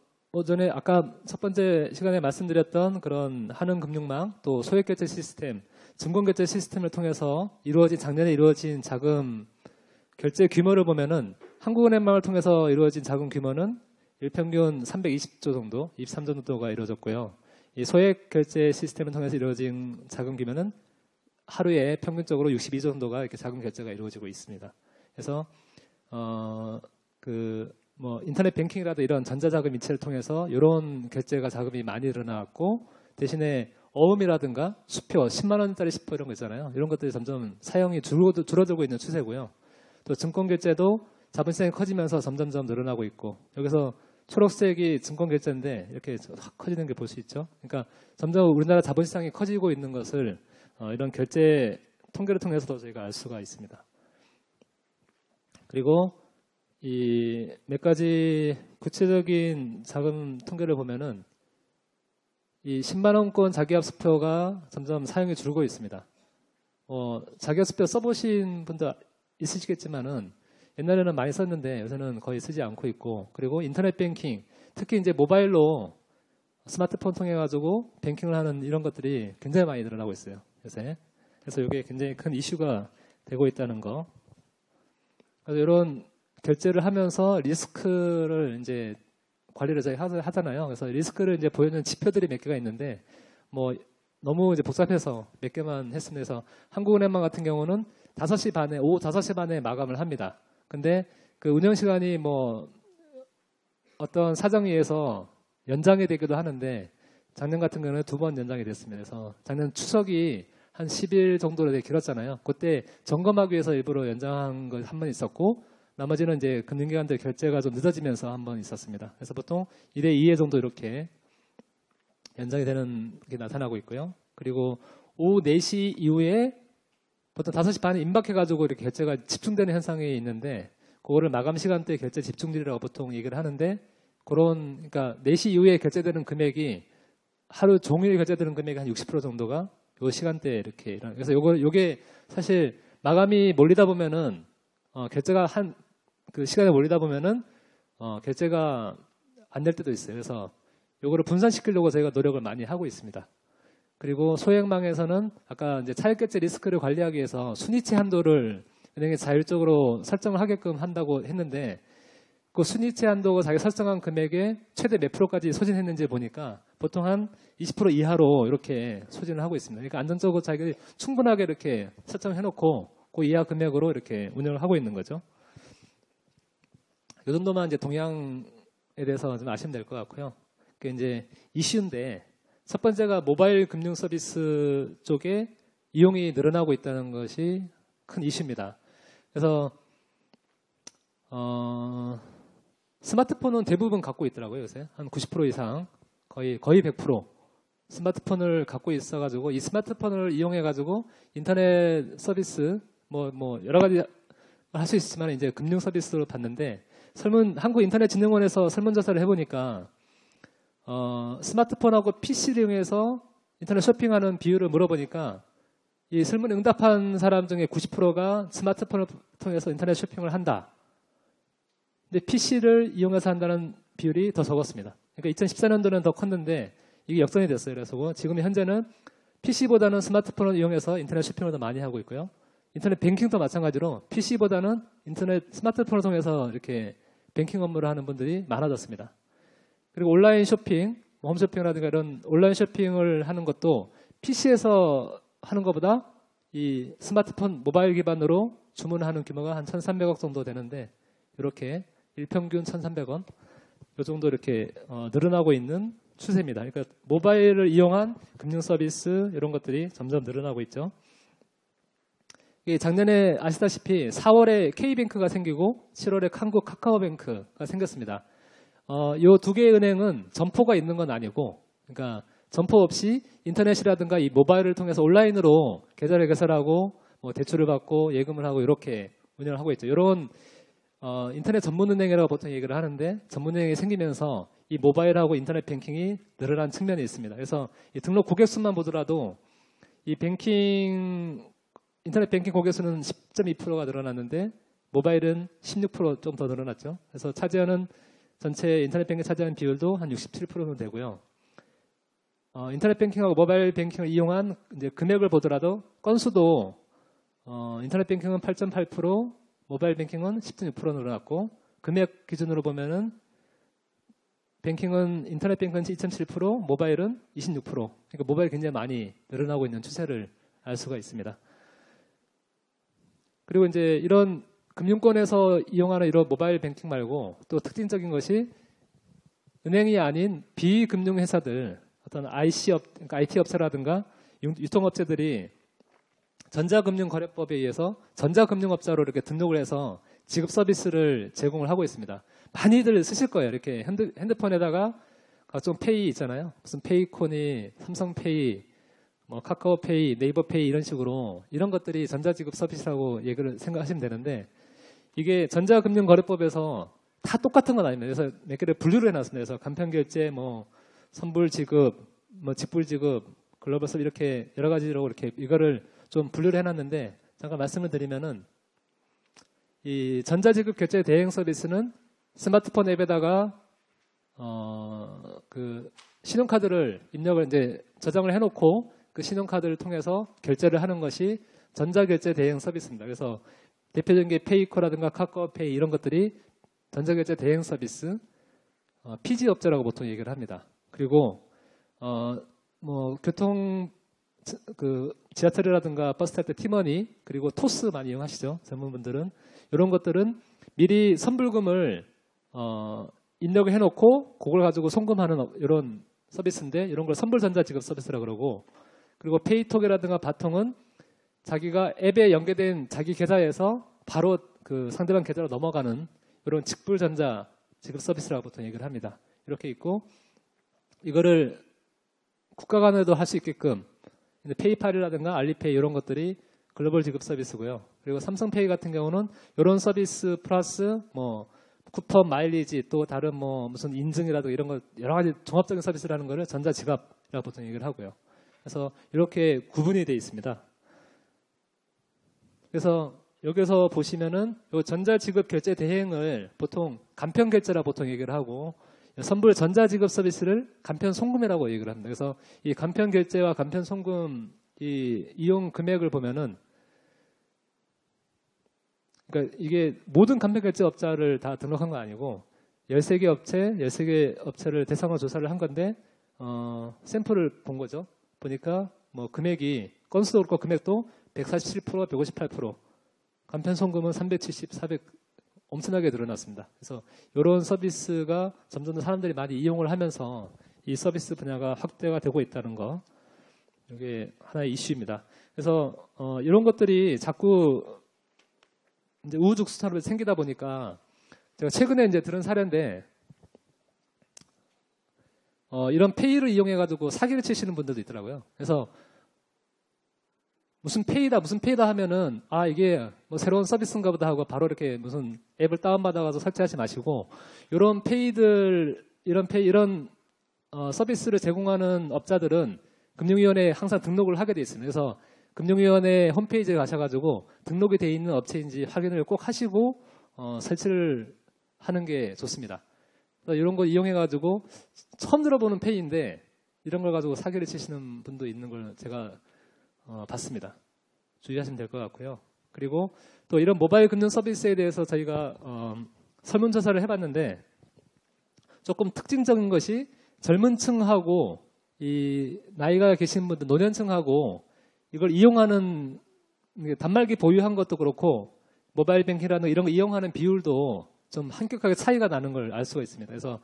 S1: 전에 아까 첫 번째 시간에 말씀드렸던 그런 한은금융망, 또 소액결제 시스템, 증권결제 시스템을 통해서 작년에 이루어진 자금 결제 규모를 보면은 한국은행망을 통해서 이루어진 자금 규모는 일평균 320조 정도, 23조 정도가 이루어졌고요. 이 소액 결제 시스템을 통해서 이루어진 자금 규모는 하루에 평균적으로 62조 정도가 이렇게 자금 결제가 이루어지고 있습니다. 그래서 인터넷 뱅킹이라도 이런 전자자금 이체를 통해서 이런 결제가 자금이 많이 일어나고 대신에 어음이라든가 수표, 10만 원짜리 수표 이런 거 있잖아요. 이런 것들이 점점 사용이 줄어들고 있는 추세고요. 또 증권 결제도 자본시장이 커지면서 점점점 늘어나고 있고 여기서 초록색이 증권 결제인데 이렇게 확 커지는 게 볼 수 있죠. 그러니까 점점 우리나라 자본시장이 커지고 있는 것을 이런 결제 통계를 통해서도 저희가 알 수가 있습니다. 그리고 이 몇 가지 구체적인 자금 통계를 보면은 이 10만 원권 자기압 수표가 점점 사용이 줄고 있습니다. 자기압 수표 써보신 분도 있으시겠지만은 옛날에는 많이 썼는데 요새는 거의 쓰지 않고 있고 그리고 인터넷 뱅킹 특히 이제 모바일로 스마트폰 통해 가지고 뱅킹을 하는 이런 것들이 굉장히 많이 늘어나고 있어요. 요새. 그래서 이게 굉장히 큰 이슈가 되고 있다는 거. 그래서 이런 결제를 하면서 리스크를 이제 관리를 저희 하잖아요. 그래서 리스크를 이제 보여주는 지표들이 몇 개가 있는데 너무 이제 복잡해서 몇 개만 했습니다. 그래서 한국은행망 같은 경우는 오후 5시 반에 마감을 합니다. 근데 그 운영 시간이 어떤 사정에 의해서 연장이 되기도 하는데 작년 같은 경우는 2번 연장이 됐습니다. 그래서 작년 추석이 한 10일 정도로 되게 길었잖아요. 그때 점검하기 위해서 일부러 연장한 거 한 번 있었고 나머지는 이제 금융기관들 결제가 좀 늦어지면서 한 번 있었습니다. 그래서 보통 1회 2회 정도 이렇게 연장이 되는 게 나타나고 있고요. 그리고 오후 4시 이후에 보통 5시 반에 임박해가지고 이렇게 결제가 집중되는 현상이 있는데 그거를 마감 시간대 결제 집중률이라고 보통 얘기를 하는데 그러니까 4시 이후에 결제되는 금액이 하루 종일 결제되는 금액이 한 60% 정도가 요 시간대에 이렇게 그래서 요게 사실 마감이 몰리다 보면은 결제가 그 시간에 몰리다 보면은 결제가 안 될 때도 있어요. 그래서 요거를 분산시키려고 저희가 노력을 많이 하고 있습니다. 그리고 소액망에서는 아까 이제 차익결제 리스크를 관리하기 위해서 순이체 한도를 은행에 자율적으로 설정을 하게끔 한다고 했는데 그 순이체 한도가 자기 설정한 금액에 최대 몇 프로까지 소진했는지 보니까 보통 한 20% 이하로 이렇게 소진을 하고 있습니다. 그러니까 안정적으로 자기들이 충분하게 이렇게 설정해놓고 그 이하 금액으로 이렇게 운영을 하고 있는 거죠. 이 정도만 이제 동향에 대해서 좀 아시면 될 것 같고요. 그 이제 이슈인데 첫 번째가 모바일 금융 서비스 쪽에 이용이 늘어나고 있다는 것이 큰 이슈입니다. 그래서 스마트폰은 대부분 갖고 있더라고요. 요새 한 90% 이상 거의 100% 스마트폰을 갖고 있어가지고 이 스마트폰을 이용해가지고 인터넷 서비스 뭐 여러 가지 할 수 있지만 이제 금융 서비스로 봤는데 한국인터넷진흥원에서 설문조사를 해보니까 스마트폰하고 PC를 이용해서 인터넷 쇼핑하는 비율을 물어보니까 이 설문 응답한 사람 중에 90%가 스마트폰을 통해서 인터넷 쇼핑을 한다. 근데 PC를 이용해서 한다는 비율이 더 적었습니다. 그러니까 2014년도는 더 컸는데 이게 역전이 됐어요. 그래서 지금 현재는 PC보다는 스마트폰을 이용해서 인터넷 쇼핑을 더 많이 하고 있고요. 인터넷 뱅킹도 마찬가지로 PC보다는 인터넷 스마트폰을 통해서 이렇게 뱅킹 업무를 하는 분들이 많아졌습니다. 그리고 온라인 쇼핑, 홈쇼핑이라든가 이런 온라인 쇼핑을 하는 것도 PC에서 하는 것보다 이 스마트폰 모바일 기반으로 주문하는 규모가 한 1,300억 정도 되는데 이렇게 일평균 1,300원 이 정도 이렇게 늘어나고 있는 추세입니다. 그러니까 모바일을 이용한 금융 서비스 이런 것들이 점점 늘어나고 있죠. 작년에 아시다시피 4월에 K뱅크가 생기고 7월에 한국 카카오뱅크가 생겼습니다. 이 두 개의 은행은 점포가 있는 건 아니고, 그러니까 점포 없이 인터넷이라든가 이 모바일을 통해서 온라인으로 계좌를 개설하고 뭐 대출을 받고 예금을 하고 이렇게 운영을 하고 있죠. 이런 인터넷 전문은행이라고 보통 얘기를 하는데 전문은행이 생기면서 이 모바일하고 인터넷 뱅킹이 늘어난 측면이 있습니다. 그래서 이 등록 고객 수만 보더라도 이 인터넷 뱅킹 고객 수는 10.2%가 늘어났는데 모바일은 16% 좀 더 늘어났죠. 그래서 차지하는 전체 인터넷 뱅킹 차지하는 비율도 한 67% 정도 되고요. 인터넷 뱅킹하고 모바일 뱅킹을 이용한 이제 금액을 보더라도 건수도 인터넷 뱅킹은 8.8%, 모바일 뱅킹은 10.6% 늘어났고 금액 기준으로 보면은 뱅킹은 인터넷 뱅킹은 2.7%, 모바일은 26%. 그러니까 모바일이 굉장히 많이 늘어나고 있는 추세를 알 수가 있습니다. 그리고 이제 이런 금융권에서 이용하는 이런 모바일 뱅킹 말고 또 특징적인 것이 은행이 아닌 비금융 회사들, 어떤 그러니까 IT 업체라든가 유통업체들이 전자금융거래법에 의해서 전자금융업자로 이렇게 등록을 해서 지급 서비스를 제공을 하고 있습니다. 많이들 쓰실 거예요. 이렇게 핸드폰에다가 각종 페이 있잖아요. 무슨 페이코니, 삼성페이, 뭐 카카오페이, 네이버페이 이런 식으로 이런 것들이 전자지급 서비스라고 얘기를 생각하시면 되는데 이게 전자금융거래법에서 다 똑같은 건 아닙니다. 그래서 몇 개를 분류를 해놨습니다. 그래서 간편결제, 뭐 선불지급, 뭐 직불지급, 글로벌섭 이렇게 여러 가지로 이렇게 이거를 좀 분류를 해놨는데 잠깐 말씀을 드리면은 이 전자지급 결제 대행 서비스는 스마트폰 앱에다가 그 신용카드를 입력을 이제 저장을 해놓고 그 신용카드를 통해서 결제를 하는 것이 전자결제 대행 서비스입니다. 그래서 대표적인 게 페이코라든가 카카오페이 이런 것들이 전자결제 대행 서비스, PG업체라고 보통 얘기를 합니다. 그리고 뭐 교통 지하철이라든가 버스 탈 때 티머니 그리고 토스 많이 이용하시죠. 전문분들은 이런 것들은 미리 선불금을 입력을 해놓고 그걸 가지고 송금하는 이런 서비스인데 이런 걸 선불전자지급 서비스라고 그러고 그리고 페이톡이라든가 바통은 자기가 앱에 연계된 자기 계좌에서 바로 그 상대방 계좌로 넘어가는 이런 직불전자 지급 서비스라고 보통 얘기를 합니다. 이렇게 있고 이거를 국가 간에도 할 수 있게끔 페이팔이라든가 알리페이 이런 것들이 글로벌 지급 서비스고요. 그리고 삼성페이 같은 경우는 이런 서비스 플러스 뭐 쿠폰, 마일리지 또 다른 뭐 무슨 인증이라든가 이런 거 여러 가지 종합적인 서비스라는 거를 전자지갑이라고 보통 얘기를 하고요. 그래서 이렇게 구분이 되어 있습니다. 그래서 여기서 보시면은 이 전자지급 결제 대행을 보통 간편결제라 보통 얘기를 하고 선불 전자지급 서비스를 간편송금이라고 얘기를 합니다. 그래서 이 간편결제와 간편송금 이 이용 금액을 보면은 그러니까 이게 모든 간편결제업자를 다 등록한 건 아니고 13개 업체, 13개 업체를 대상으로 조사를 한 건데 샘플을 본 거죠. 보니까 뭐 금액이 건수도 그렇고 금액도 147%, 158%, 간편 송금은 370, 400 엄청나게 늘어났습니다. 그래서 이런 서비스가 점점 더 사람들이 많이 이용을 하면서 이 서비스 분야가 확대가 되고 있다는 거, 이게 하나의 이슈입니다. 그래서 이런 것들이 자꾸 이제 우후죽순처럼 생기다 보니까 제가 최근에 이제 들은 사례인데 이런 페이를 이용해 가지고 사기를 치시는 분들도 있더라고요. 그래서 무슨 페이다 하면은 아 이게 뭐 새로운 서비스인가 보다 하고 바로 이렇게 무슨 앱을 다운받아 가서 설치하지 마시고 이런 페이들 이런 서비스를 제공하는 업자들은 금융위원회에 항상 등록을 하게 돼 있습니다. 그래서 금융위원회 홈페이지에 가셔가지고 등록이 돼 있는 업체인지 확인을 꼭 하시고 설치를 하는 게 좋습니다. 그래서 이런 거 이용해가지고 처음 들어보는 페이인데 이런 걸 가지고 사기를 치시는 분도 있는 걸 제가 봤습니다. 주의하시면 될 것 같고요. 그리고 또 이런 모바일 금융 서비스에 대해서 저희가 설문조사를 해봤는데 조금 특징적인 것이 젊은 층하고 이 나이가 계신 분들, 노년층하고 이걸 이용하는 단말기 보유한 것도 그렇고 모바일 뱅킹이라는 이런 거 이용하는 비율도 좀 한격하게 차이가 나는 걸 알 수가 있습니다. 그래서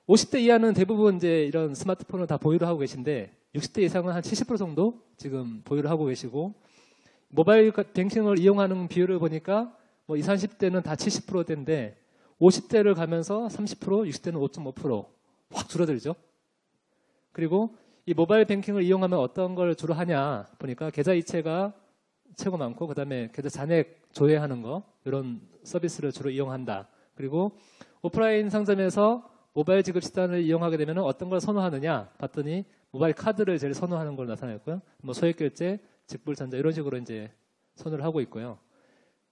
S1: 50대 이하는 대부분 이제 이런 스마트폰을 다 보유를 하고 계신데 60대 이상은 한 70% 정도 지금 보유를 하고 계시고 모바일 뱅킹을 이용하는 비율을 보니까 뭐 20, 30대는 다 70%대인데 50대를 가면서 30%, 60대는 5.5%확 줄어들죠. 그리고 이 모바일 뱅킹을 이용하면 어떤 걸 주로 하냐 보니까 계좌 이체가 최고 많고 그다음에 계좌 잔액 조회하는 거 이런 서비스를 주로 이용한다. 그리고 오프라인 상점에서 모바일 지급 수단을 이용하게 되면 어떤 걸 선호하느냐 봤더니 모바일 카드를 제일 선호하는 걸 나타냈고요. 뭐 소액 결제, 직불전자 이런 식으로 이제 선호를 하고 있고요.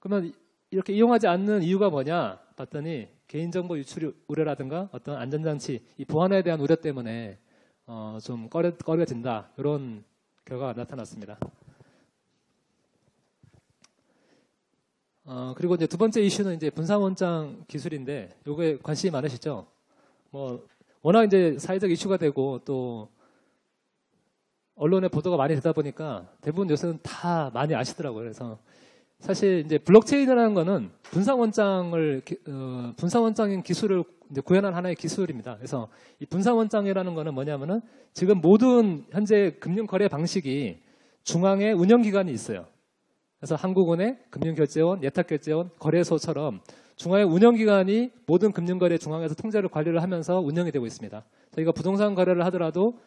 S1: 그러면 이렇게 이용하지 않는 이유가 뭐냐 봤더니 개인정보 유출 우려라든가 어떤 안전장치, 이 보안에 대한 우려 때문에 좀 꺼려가 된다. 이런 결과가 나타났습니다. 그리고 이제 두 번째 이슈는 이제 분산원장 기술인데, 요거에 관심이 많으시죠? 뭐, 워낙 이제 사회적 이슈가 되고 또 언론의 보도가 많이 되다 보니까 대부분 요새는 다 많이 아시더라고요. 그래서 사실 이제 블록체인이라는 거는 분산원장인 기술을 이제 구현한 하나의 기술입니다. 그래서 이 분산원장이라는 거는 뭐냐면은 지금 모든 현재 금융거래 방식이 중앙에 운영기관이 있어요. 그래서 한국은행, 금융결제원, 예탁결제원, 거래소처럼 중앙의 운영기관이 모든 금융거래 중앙에서 통제를 관리를 하면서 운영이 되고 있습니다. 저희가 부동산 거래를 하더라도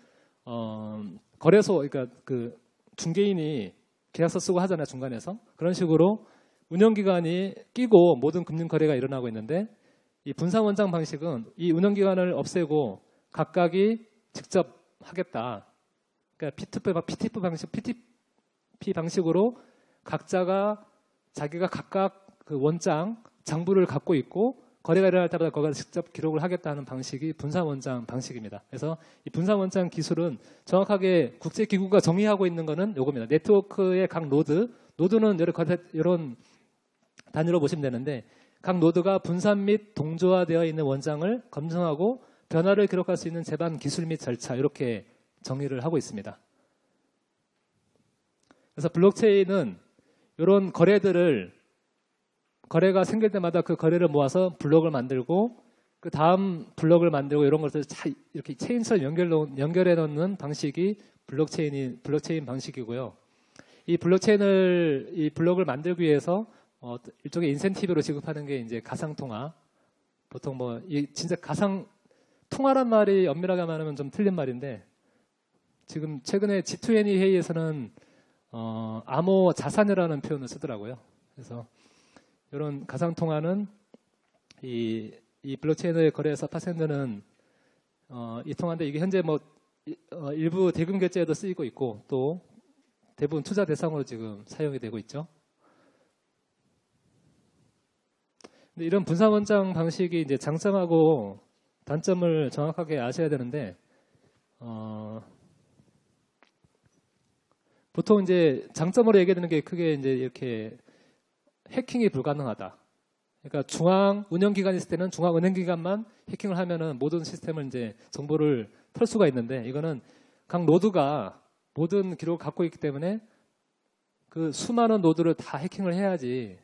S1: 거래소, 그러니까 그 중개인이 계약서 쓰고 하잖아요, 중간에서. 그런 식으로 운영기관이 끼고 모든 금융거래가 일어나고 있는데 이 분산원장 방식은 이 운영기관을 없애고 각각이 직접 하겠다. 그러니까 PTP 방식으로 각자가 자기가 각각 그 원장, 장부를 갖고 있고 거래가 일어날 때마다 거기서 직접 기록을 하겠다는 방식이 분산원장 방식입니다. 그래서 이 분산원장 기술은 정확하게 국제기구가 정의하고 있는 거는 요겁니다. 네트워크의 각 노드는 이런 단위로 보시면 되는데 각 노드가 분산 및 동조화되어 있는 원장을 검증하고 변화를 기록할 수 있는 제반 기술 및 절차 이렇게 정의를 하고 있습니다. 그래서 블록체인은 이런 거래가 생길 때마다 그 거래를 모아서 블록을 만들고 그 다음 블록을 만들고 이런 것을 이렇게 체인처럼 연결해 놓는 방식이 블록체인 방식이고요. 이 블록을 만들기 위해서 일종의 인센티브로 지급하는 게 이제 가상통화. 보통 진짜 통화란 말이 엄밀하게 말하면 좀 틀린 말인데 지금 최근에 G20 회의에서는 암호 자산이라는 표현을 쓰더라고요. 그래서 이런 가상통화는 이 블록체인의 거래에서 파생되는 이 통화인데 이게 현재 일부 대금 결제에도 쓰이고 있고 또 대부분 투자 대상으로 지금 사용이 되고 있죠. 근데 이런 분산원장 방식이 이제 장점하고 단점을 정확하게 아셔야 되는데 보통 이제 장점으로 얘기되는 게 크게 이제 이렇게 해킹이 불가능하다. 그러니까 중앙 운영기관이 있을 때는 중앙 운영기관만 해킹을 하면은 모든 시스템을 이제 정보를 털 수가 있는데, 이거는 각 노드가 모든 기록을 갖고 있기 때문에 그 수많은 노드를 다 해킹을 해야지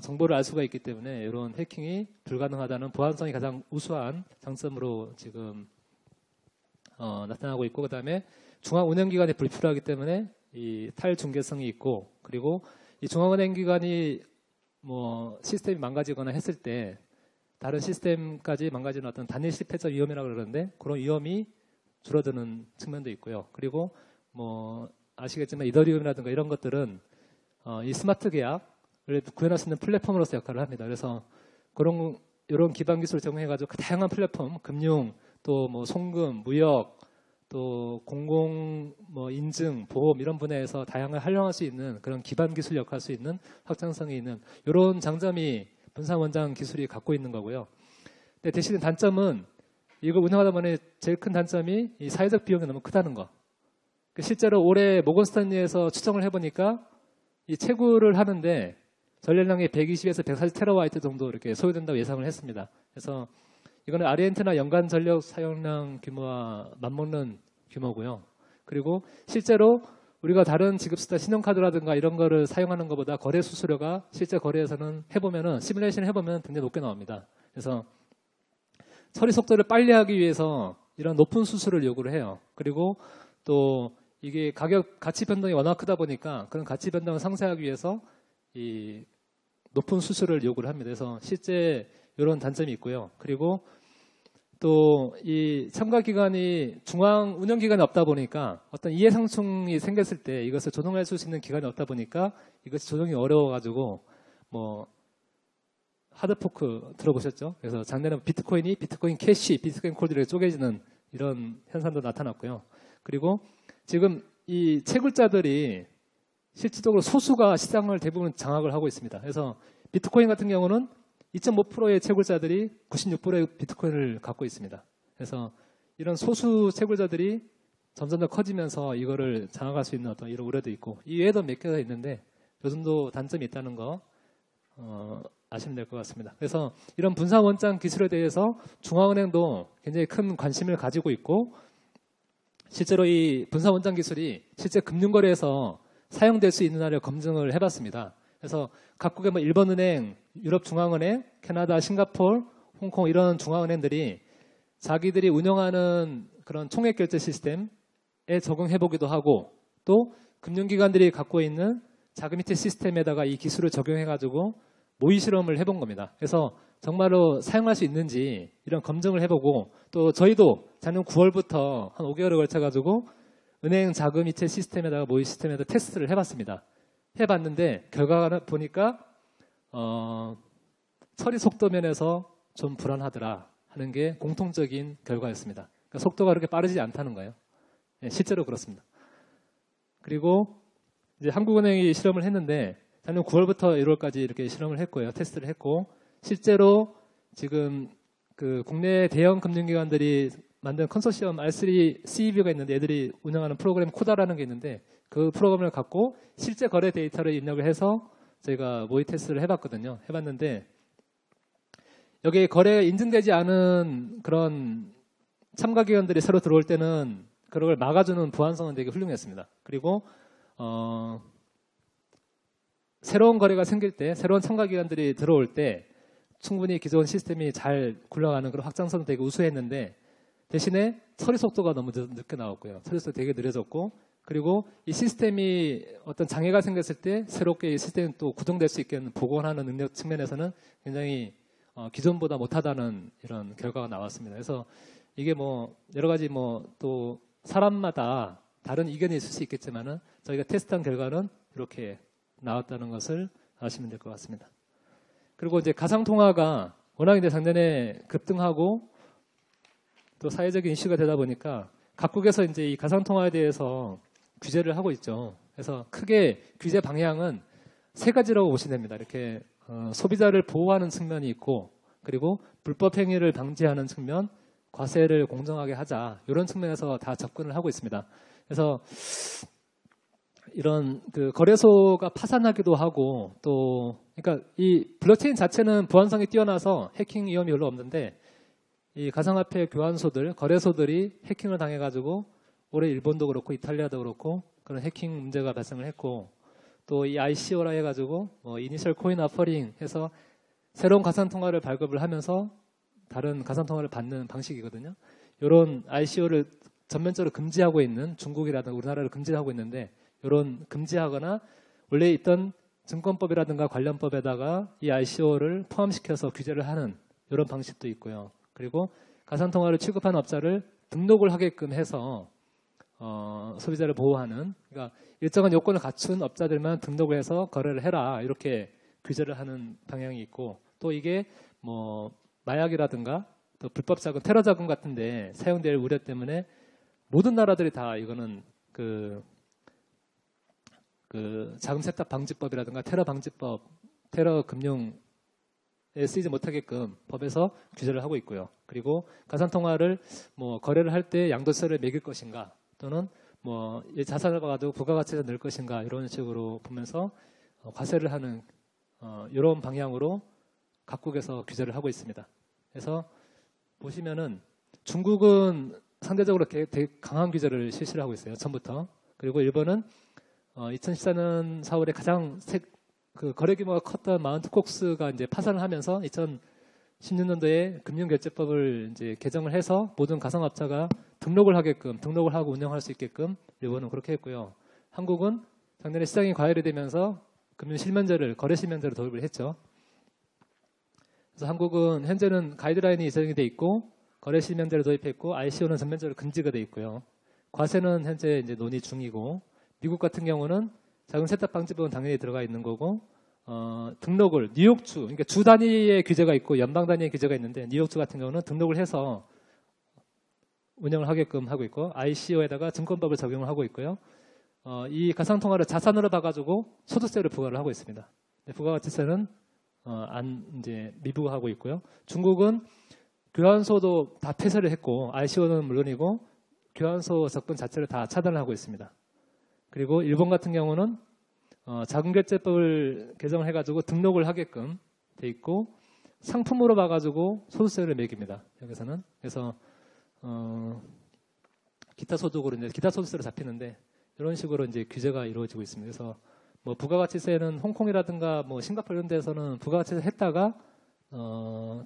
S1: 정보를 알 수가 있기 때문에 이런 해킹이 불가능하다는 보안성이 가장 우수한 장점으로 지금 나타나고 있고, 그다음에 중앙 운영기관이 불필요하기 때문에 이 탈중계성이 있고, 그리고 이 중앙 운영기관이 뭐 시스템이 망가지거나 했을 때 다른 시스템까지 망가지는 어떤 단일 실패자 위험이라고 그러는데, 그런 위험이 줄어드는 측면도 있고요. 그리고 뭐 아시겠지만 이더리움이라든가 이런 것들은 이 스마트 계약을 구현할 수 있는 플랫폼으로서 역할을 합니다. 그래서 이런 기반 기술을 제공해가지고 다양한 플랫폼, 금융, 또 뭐 송금, 무역, 또 공공 뭐 인증, 보험 이런 분야에서 다양하게 활용할 수 있는 그런 기반 기술 역할할 수 있는 확장성이 있는 이런 장점이 분산원장 기술이 갖고 있는 거고요. 근데 대신에 단점은 이걸 운영하다 보니 제일 큰 단점이 이 사회적 비용이 너무 크다는 거. 실제로 올해 모건스탠리에서 추정을 해보니까 이 채굴을 하는데 전력량이 120에서 140테라와이트 정도 이렇게 소요된다고 예상을 했습니다. 그래서 이거는 아르헨티나 연간 전력 사용량 규모와 맞먹는 규모고요. 그리고 실제로 우리가 다른 지급수단 신용카드라든가 이런 거를 사용하는 것보다 거래 수수료가 실제 거래에서는 해보면은 시뮬레이션 해보면 굉장히 높게 나옵니다. 그래서 처리 속도를 빨리 하기 위해서 이런 높은 수수료를 요구를 해요. 그리고 또 이게 가치 변동이 워낙 크다 보니까 그런 가치 변동을 상쇄하기 위해서 이 높은 수수료를 요구를 합니다. 그래서 실제 이런 단점이 있고요. 그리고 또 이 참가 기관이 중앙 운영 기관이 없다 보니까 어떤 이해상충이 생겼을 때 이것을 조정할 수 있는 기관이 없다 보니까 이것이 조정이 어려워가지고 뭐 하드포크 들어보셨죠? 그래서 작년에 비트코인이 비트코인 캐시, 비트코인 콜드로 쪼개지는 이런 현상도 나타났고요. 그리고 지금 이 채굴자들이 실질적으로 소수가 시장을 대부분 장악을 하고 있습니다. 그래서 비트코인 같은 경우는 2.5%의 채굴자들이 96%의 비트코인을 갖고 있습니다. 그래서 이런 소수 채굴자들이 점점 더 커지면서 이거를 장악할 수 있는 어떤 이런 우려도 있고, 이 외에도 몇 개가 있는데 요 정도 단점이 있다는 거 아시면 될 것 같습니다. 그래서 이런 분산 원장 기술에 대해서 중앙은행도 굉장히 큰 관심을 가지고 있고, 실제로 이 분산 원장 기술이 실제 금융거래에서 사용될 수 있는 한을 검증을 해봤습니다. 그래서 각국의 뭐 일본은행, 유럽중앙은행, 캐나다, 싱가포르, 홍콩 이런 중앙은행들이 자기들이 운영하는 그런 총액결제 시스템에 적용해보기도 하고, 또 금융기관들이 갖고 있는 자금이체 시스템에다가 이 기술을 적용해가지고 모의 실험을 해본 겁니다. 그래서 정말로 사용할 수 있는지 이런 검증을 해보고, 또 저희도 작년 9월부터 한 5개월에 걸쳐가지고 은행 자금이체 시스템에다가 모의 시스템에다 테스트를 해봤습니다. 해봤는데 결과를 보니까 처리 속도 면에서 좀 불안하더라 하는 게 공통적인 결과였습니다. 그러니까 속도가 그렇게 빠르지 않다는 거예요. 네, 실제로 그렇습니다. 그리고 이제 한국은행이 실험을 했는데 작년 9월부터 1월까지 이렇게 실험을 했고요. 테스트를 했고, 실제로 지금 그 국내 대형 금융기관들이 만든 컨소시엄 R3 CEB가 있는데 애들이 운영하는 프로그램 코다라는 게 있는데 그 프로그램을 갖고 실제 거래 데이터를 입력을 해서 저희가 모의 테스트를 해봤거든요. 해봤는데 여기에 거래 인증되지 않은 그런 참가기관들이 새로 들어올 때는 그걸 막아주는 보안성은 되게 훌륭했습니다. 그리고 새로운 거래가 생길 때, 새로운 참가기관들이 들어올 때 충분히 기존 시스템이 잘 굴러가는 그런 확장성도 되게 우수했는데, 대신에 처리 속도가 너무 늦게 나왔고요. 처리 속도 되게 느려졌고, 그리고 이 시스템이 어떤 장애가 생겼을 때 새롭게 이 시스템이 또 구동될 수 있게 복원하는 능력 측면에서는 굉장히 기존보다 못하다는 이런 결과가 나왔습니다. 그래서 이게 뭐 여러 가지 뭐 또 사람마다 다른 의견이 있을 수 있겠지만은 저희가 테스트한 결과는 이렇게 나왔다는 것을 아시면 될 것 같습니다. 그리고 이제 가상통화가 워낙 이제 작년에 급등하고 또 사회적인 이슈가 되다 보니까 각국에서 이제 이 가상통화에 대해서 규제를 하고 있죠. 그래서 크게 규제 방향은 세 가지라고 보시면 됩니다. 이렇게 소비자를 보호하는 측면이 있고, 그리고 불법 행위를 방지하는 측면, 과세를 공정하게 하자, 이런 측면에서 다 접근을 하고 있습니다. 그래서 이런 그 거래소가 파산하기도 하고 또 그러니까 이 블록체인 자체는 보안성이 뛰어나서 해킹 위험이 별로 없는데 이 가상화폐 교환소들, 거래소들이 해킹을 당해가지고 올해 일본도 그렇고 이탈리아도 그렇고 그런 해킹 문제가 발생을 했고 또 이 ICO라 해가지고 이니셜 코인 아퍼링 해서 새로운 가상통화를 발급을 하면서 다른 가상통화를 받는 방식이거든요. 이런 ICO를 전면적으로 금지하고 있는 중국이라든가 우리나라를 금지하고 있는데 이런 금지하거나 원래 있던 증권법이라든가 관련법에다가 이 ICO를 포함시켜서 규제를 하는 이런 방식도 있고요. 그리고 가상통화를 취급하는 업자를 등록을 하게끔 해서 소비자를 보호하는 그러니까 일정한 요건을 갖춘 업자들만 등록을 해서 거래를 해라 이렇게 규제를 하는 방향이 있고 또 이게 뭐 마약이라든가 또 불법 자금, 테러 자금 같은데 사용될 우려 때문에 모든 나라들이 다 이거는 그 자금 세탁 방지법이라든가 테러 방지법, 테러 금융에 쓰이지 못하게끔 법에서 규제를 하고 있고요. 그리고 가상통화를 뭐 거래를 할 때 양도세를 매길 것인가 또는 뭐 자산을 봐도 부가가치를 넣을 것인가 이런 식으로 보면서 과세를 하는 이런 방향으로 각국에서 규제를 하고 있습니다. 그래서 보시면은 중국은 상대적으로 되게 강한 규제를 실시를 하고 있어요. 처음부터. 그리고 일본은 2014년 4월에 가장 그 거래 규모가 컸던 마운트 콕스가 이제 파산을 하면서 2016년도에 금융결제법을 이제 개정을 해서 모든 가상업자가 등록을 하고 운영할 수 있게끔 일본은 그렇게 했고요. 한국은 작년에 시장이 과열이 되면서 금융실명제를 거래 실명제를 도입을 했죠. 그래서 한국은 현재는 가이드라인이 제정이 돼 있고 거래 실명제를 도입했고 ICO는 전면적으로 금지가 돼 있고요. 과세는 현재 이제 논의 중이고 미국 같은 경우는 자금 세탁 방지법은 당연히 들어가 있는 거고 등록을 뉴욕주 그러니까 주 단위의 규제가 있고 연방 단위의 규제가 있는데 뉴욕주 같은 경우는 등록을 해서 운영을 하게끔 하고 있고 ICO에다가 증권법을 적용을 하고 있고요. 이 가상통화를 자산으로 봐가지고 소득세를 부과를 하고 있습니다. 부가가치세는 이제 미부하고 있고요. 중국은 교환소도 다 폐쇄를 했고 ICO는 물론이고 교환소 접근 자체를 다 차단을 하고 있습니다. 그리고 일본 같은 경우는 자금결제법을 개정을 해가지고 등록을 하게끔 돼 있고 상품으로 봐가지고 소득세를 매깁니다. 여기서는 그래서 기타 소득으로 이제 기타 소득세로 잡히는데 이런 식으로 이제 규제가 이루어지고 있습니다. 그래서 뭐 부가가치세는 홍콩이라든가 뭐 싱가포르 이런 데서는 부가가치세 했다가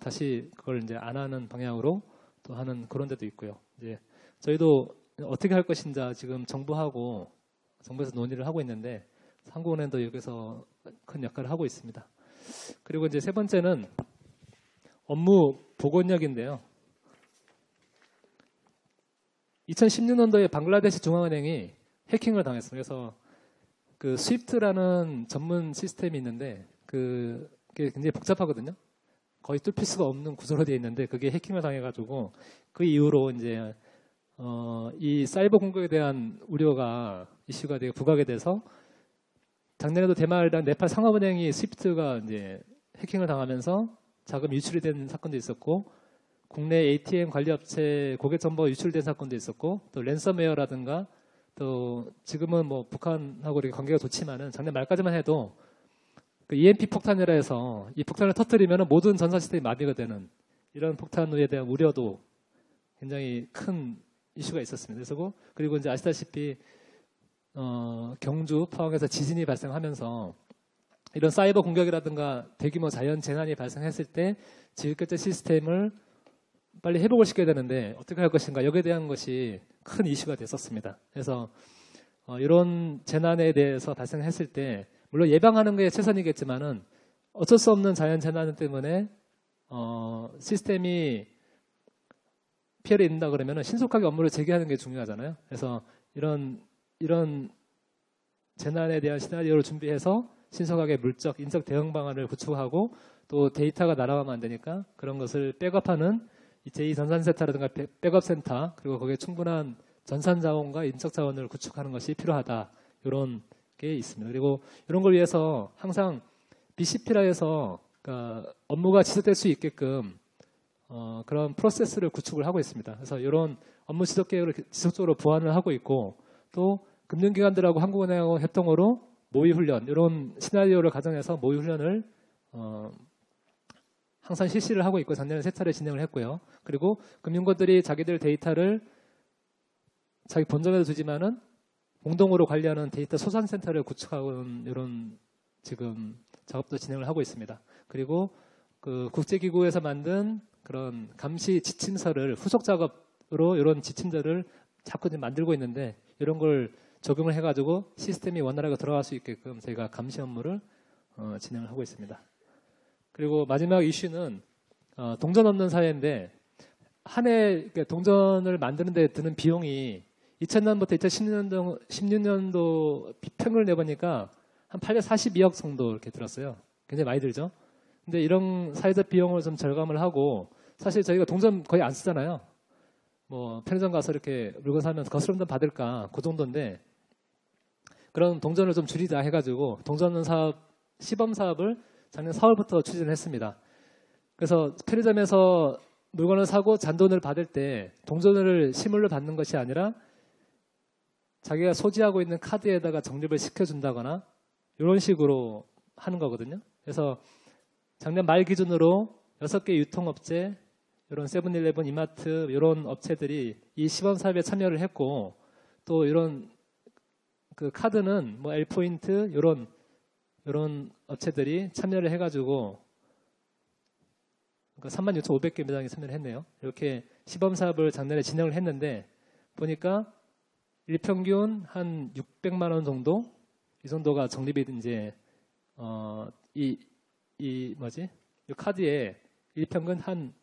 S1: 다시 그걸 이제 안 하는 방향으로 또 하는 그런 데도 있고요. 이제 저희도 어떻게 할 것인지 지금 정부에서 논의를 하고 있는데 한국은행도 여기서 큰 역할을 하고 있습니다. 그리고 이제 세 번째는 업무 복원력인데요. 2016년도에 방글라데시 중앙은행이 해킹을 당했어요. 그래서 그 스위프트라는 전문 시스템이 있는데 그게 굉장히 복잡하거든요. 거의 뚫릴 수가 없는 구조로 되어 있는데 그게 해킹을 당해가지고 그 이후로 이제 이 사이버 공격에 대한 우려가 이슈가 되게 부각이 돼서 작년에도 대만이랑 네팔 상업은행이 스위프트가 이제 해킹을 당하면서 자금 유출이 된 사건도 있었고 국내 ATM 관리업체 고객 정보가 유출된 사건도 있었고 또 랜섬웨어라든가 또 지금은 뭐 북한하고 이렇게 관계가 좋지만은 작년 말까지만 해도 그 EMP 폭탄이라 해서 이 폭탄을 터뜨리면 모든 전산 시스템이 마비가 되는 이런 폭탄에 대한 우려도 굉장히 큰 이슈가 있었습니다. 그리고 이제 아시다시피 경주 포항에서 지진이 발생하면서 이런 사이버 공격이라든가 대규모 자연 재난이 발생했을 때 지휘결제 시스템을 빨리 회복을 시켜야 되는데 어떻게 할 것인가 여기에 대한 것이 큰 이슈가 됐었습니다. 그래서 이런 재난에 대해서 발생했을 때 물론 예방하는 게 최선이겠지만은 어쩔 수 없는 자연 재난 때문에 시스템이 피해를 입는다 그러면은 신속하게 업무를 재개하는 게 중요하잖아요. 그래서 이런 재난에 대한 시나리오를 준비해서 신속하게 물적, 인적 대응 방안을 구축하고 또 데이터가 날아가면 안 되니까 그런 것을 백업하는 제2전산센터라든가 백업센터 그리고 거기에 충분한 전산 자원과 인적 자원을 구축하는 것이 필요하다. 이런 게 있습니다. 그리고 이런 걸 위해서 항상 BCP라 해서 그러니까 업무가 지속될 수 있게끔 그런 프로세스를 구축을 하고 있습니다. 그래서 이런 업무 지속 계획을 지속적으로 보완을 하고 있고 또 금융기관들하고 한국은행하고 협동으로 모의훈련, 이런 시나리오를 가정해서 모의훈련을 항상 실시를 하고 있고 작년에 3차례 진행을 했고요. 그리고 금융권들이 자기들 데이터를 자기 본점에도 두지만은 공동으로 관리하는 데이터 소산센터를 구축하는 이런 지금 작업도 진행을 하고 있습니다. 그리고 그 국제기구에서 만든 그런 감시 지침서를 후속 작업으로 이런 지침들을 자꾸 만들고 있는데 이런 걸 적용을 해가지고 시스템이 원활하게 돌아갈 수 있게끔 저희가 감시 업무를 진행을 하고 있습니다. 그리고 마지막 이슈는 동전 없는 사회인데 한 해 동전을 만드는 데 드는 비용이 2000년부터 2016년도 평을 내보니까 한 842억 정도 이렇게 들었어요. 굉장히 많이 들죠. 근데 이런 사회적 비용을 좀 절감을 하고 사실 저희가 동전 거의 안 쓰잖아요. 뭐 편의점 가서 이렇게 물건 사면 거스름돈 받을까 그 정도인데 그런 동전을 좀 줄이자 해가지고 동전 없는 사업 시범 사업을 작년 4월부터 추진했습니다. 그래서 편의점에서 물건을 사고 잔돈을 받을 때 동전을 실물로 받는 것이 아니라 자기가 소지하고 있는 카드에다가 적립을 시켜준다거나 이런 식으로 하는 거거든요. 그래서 작년 말 기준으로 6개 유통업체, 이런 세븐일레븐, 이마트 이런 업체들이 이 시범 사업에 참여를 했고 또 이런 그 카드는 뭐 L포인트 이런 업체들이 참여를 해가지고 36,500개 매장이 참여를 했네요. 이렇게 시범 사업을 작년에 진행을 했는데 보니까 일평균 한 600만 원 정도 이 정도가 적립이 이제 이 카드에 일평균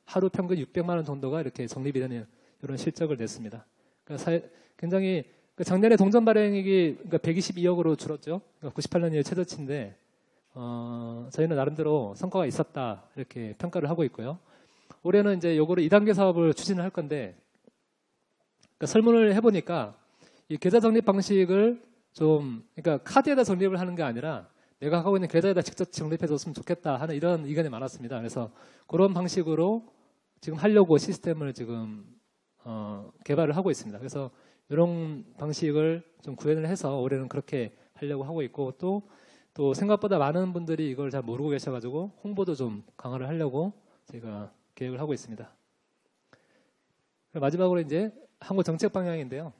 S1: 하루 평균 600만 원 정도가 이렇게 적립이 되는 이런 실적을 냈습니다. 그러니까 굉장히 작년에 동전 발행액이 122억으로 줄었죠. 98년 이후 최저치인데 저희는 나름대로 성과가 있었다 이렇게 평가를 하고 있고요. 올해는 이제 요거를 2단계 사업을 추진을 할 건데 설문을 해보니까 이 계좌 적립 방식을 그러니까 카드에다 적립을 하는 게 아니라 내가 하고 있는 계좌에다 직접 적립해줬으면 좋겠다 하는 이런 의견이 많았습니다. 그래서 그런 방식으로 지금 하려고 시스템을 지금 개발을 하고 있습니다. 그래서 이런 방식을 좀 구현을 해서 올해는 그렇게 하려고 하고 있고 또 생각보다 많은 분들이 이걸 잘 모르고 계셔가지고 홍보도 좀 강화를 하려고 제가 계획을 하고 있습니다. 마지막으로 이제 한국 정책 방향인데요.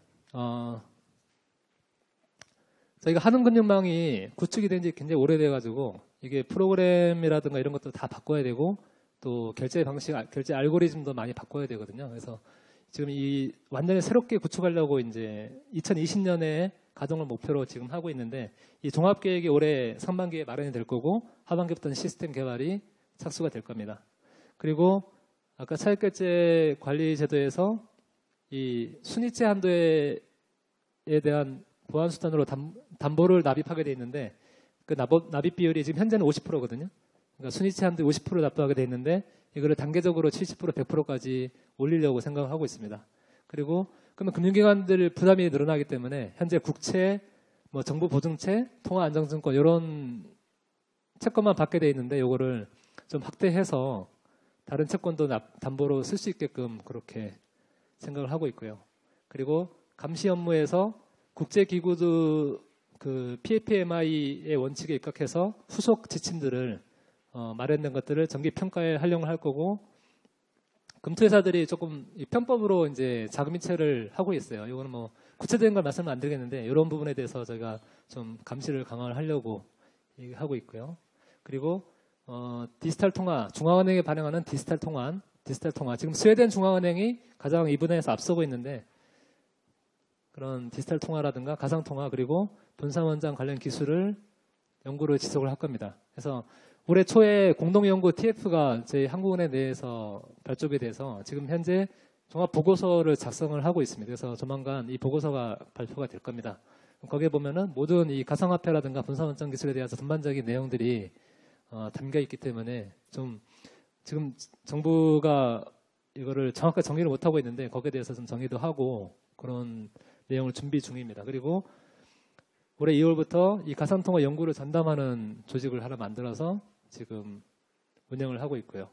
S1: 저희가 한은금융망이 구축이 된 지 굉장히 오래돼가지고 이게 프로그램이라든가 이런 것도 다 바꿔야 되고 또 결제 방식, 결제 알고리즘도 많이 바꿔야 되거든요. 그래서 지금 이 완전히 새롭게 구축하려고 이제 2020년에 가동을 목표로 지금 하고 있는데 이 종합계획이 올해 상반기에 마련이 될 거고 하반기부터는 시스템 개발이 착수가 될 겁니다. 그리고 아까 차액결제 관리 제도에서 이 순이체 한도에 대한 보완수단으로 담보를 납입하게 돼 있는데 그 납입 비율이 지금 현재는 50%거든요. 그러니까 순이체 한도에 50% 납부하게 돼 있는데 이거를 단계적으로 70%, 100%까지 올리려고 생각을 하고 있습니다. 그리고 그러면 금융기관들 부담이 늘어나기 때문에 현재 국채, 뭐 정부 보증채, 통화안정증권 이런 채권만 받게 돼 있는데 이거를 좀 확대해서 다른 채권도 담보로 쓸 수 있게끔 그렇게 생각을 하고 있고요. 그리고 감시 업무에서 국제기구도 그 PFMI의 원칙에 입각해서 후속 지침들을 마련된 것들을 정기 평가에 활용을 할 거고 금투회사들이 조금 편법으로 이제 자금이체를 하고 있어요. 이거는 뭐 구체적인 걸 말씀은 안 드리겠는데 이런 부분에 대해서 저희가 좀 감시를 강화를 하려고 하고 있고요. 그리고 디지털 통화, 중앙은행에 반영하는 디지털 통화. 지금 스웨덴 중앙은행이 가장 이 분야에서 앞서고 있는데 그런 디지털 통화라든가 가상 통화 그리고 분산원장 관련 기술을 연구를 지속을 할 겁니다. 그래서 올해 초에 공동연구 TF가 저희 한국은행 내에서 발족이 돼서 지금 현재 종합 보고서를 작성을 하고 있습니다. 그래서 조만간 이 보고서가 발표가 될 겁니다. 거기에 보면은 모든 이 가상화폐라든가 분산원장 기술에 대해서 전반적인 내용들이 담겨 있기 때문에 좀 지금 정부가 이거를 정확하게 정리를 못하고 있는데 거기에 대해서 좀 정리도 하고 그런 내용을 준비 중입니다. 그리고 올해 2월부터 이 가상통화 연구를 전담하는 조직을 하나 만들어서 지금 운영을 하고 있고요.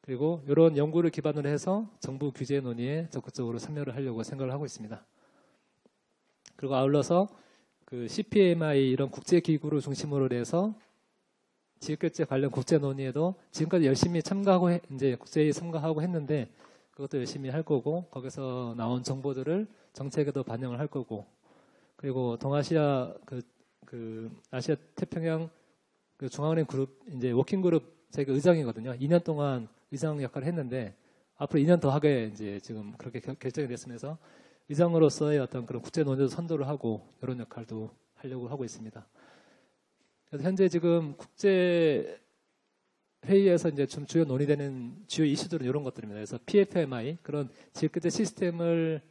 S1: 그리고 이런 연구를 기반으로 해서 정부 규제 논의에 적극적으로 참여를 하려고 생각을 하고 있습니다. 그리고 아울러서 그 CPMI 이런 국제기구를 중심으로 해서 지역결제 관련 국제 논의에도 지금까지 열심히 참가하고 이제 국제회의 참가하고 했는데 그것도 열심히 할 거고 거기서 나온 정보들을 정책에도 반영을 할 거고 그리고 동아시아 그 아시아 태평양 그 중앙은행 그룹 이제 워킹 그룹 제가 의장이거든요. 2년 동안 의장 역할을 했는데 앞으로 2년 더 하게 이제 지금 그렇게 결정이 됐으면서 의장으로서의 어떤 그런 국제 논의도 선도를 하고 이런 역할도 하려고 하고 있습니다. 그래서 현재 지금 국제 회의에서 이제 좀 주요 논의되는 주요 이슈들은 이런 것들입니다. 그래서 PFMI 그런 지역결제 시스템을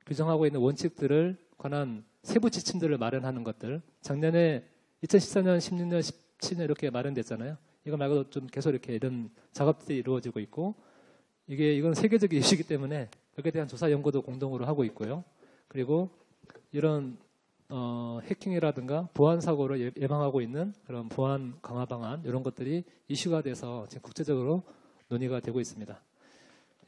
S1: 규정하고 있는 원칙들을 관한 세부 지침들을 마련하는 것들. 작년에 2014년, 16년, 17년 이렇게 마련됐잖아요. 이거 말고도 좀 계속 이렇게 이런 작업들이 이루어지고 있고 이건 세계적 이슈이기 때문에 여기에 대한 조사 연구도 공동으로 하고 있고요. 그리고 이런 해킹이라든가 보안 사고를 예방하고 있는 그런 보안 강화 방안 이런 것들이 이슈가 돼서 지금 국제적으로 논의가 되고 있습니다.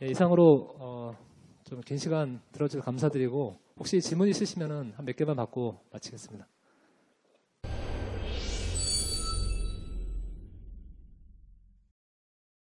S1: 예, 이상으로 좀 긴 시간 들어주셔서 감사드리고 혹시 질문 있으시면은 한 몇 개만 받고 마치겠습니다.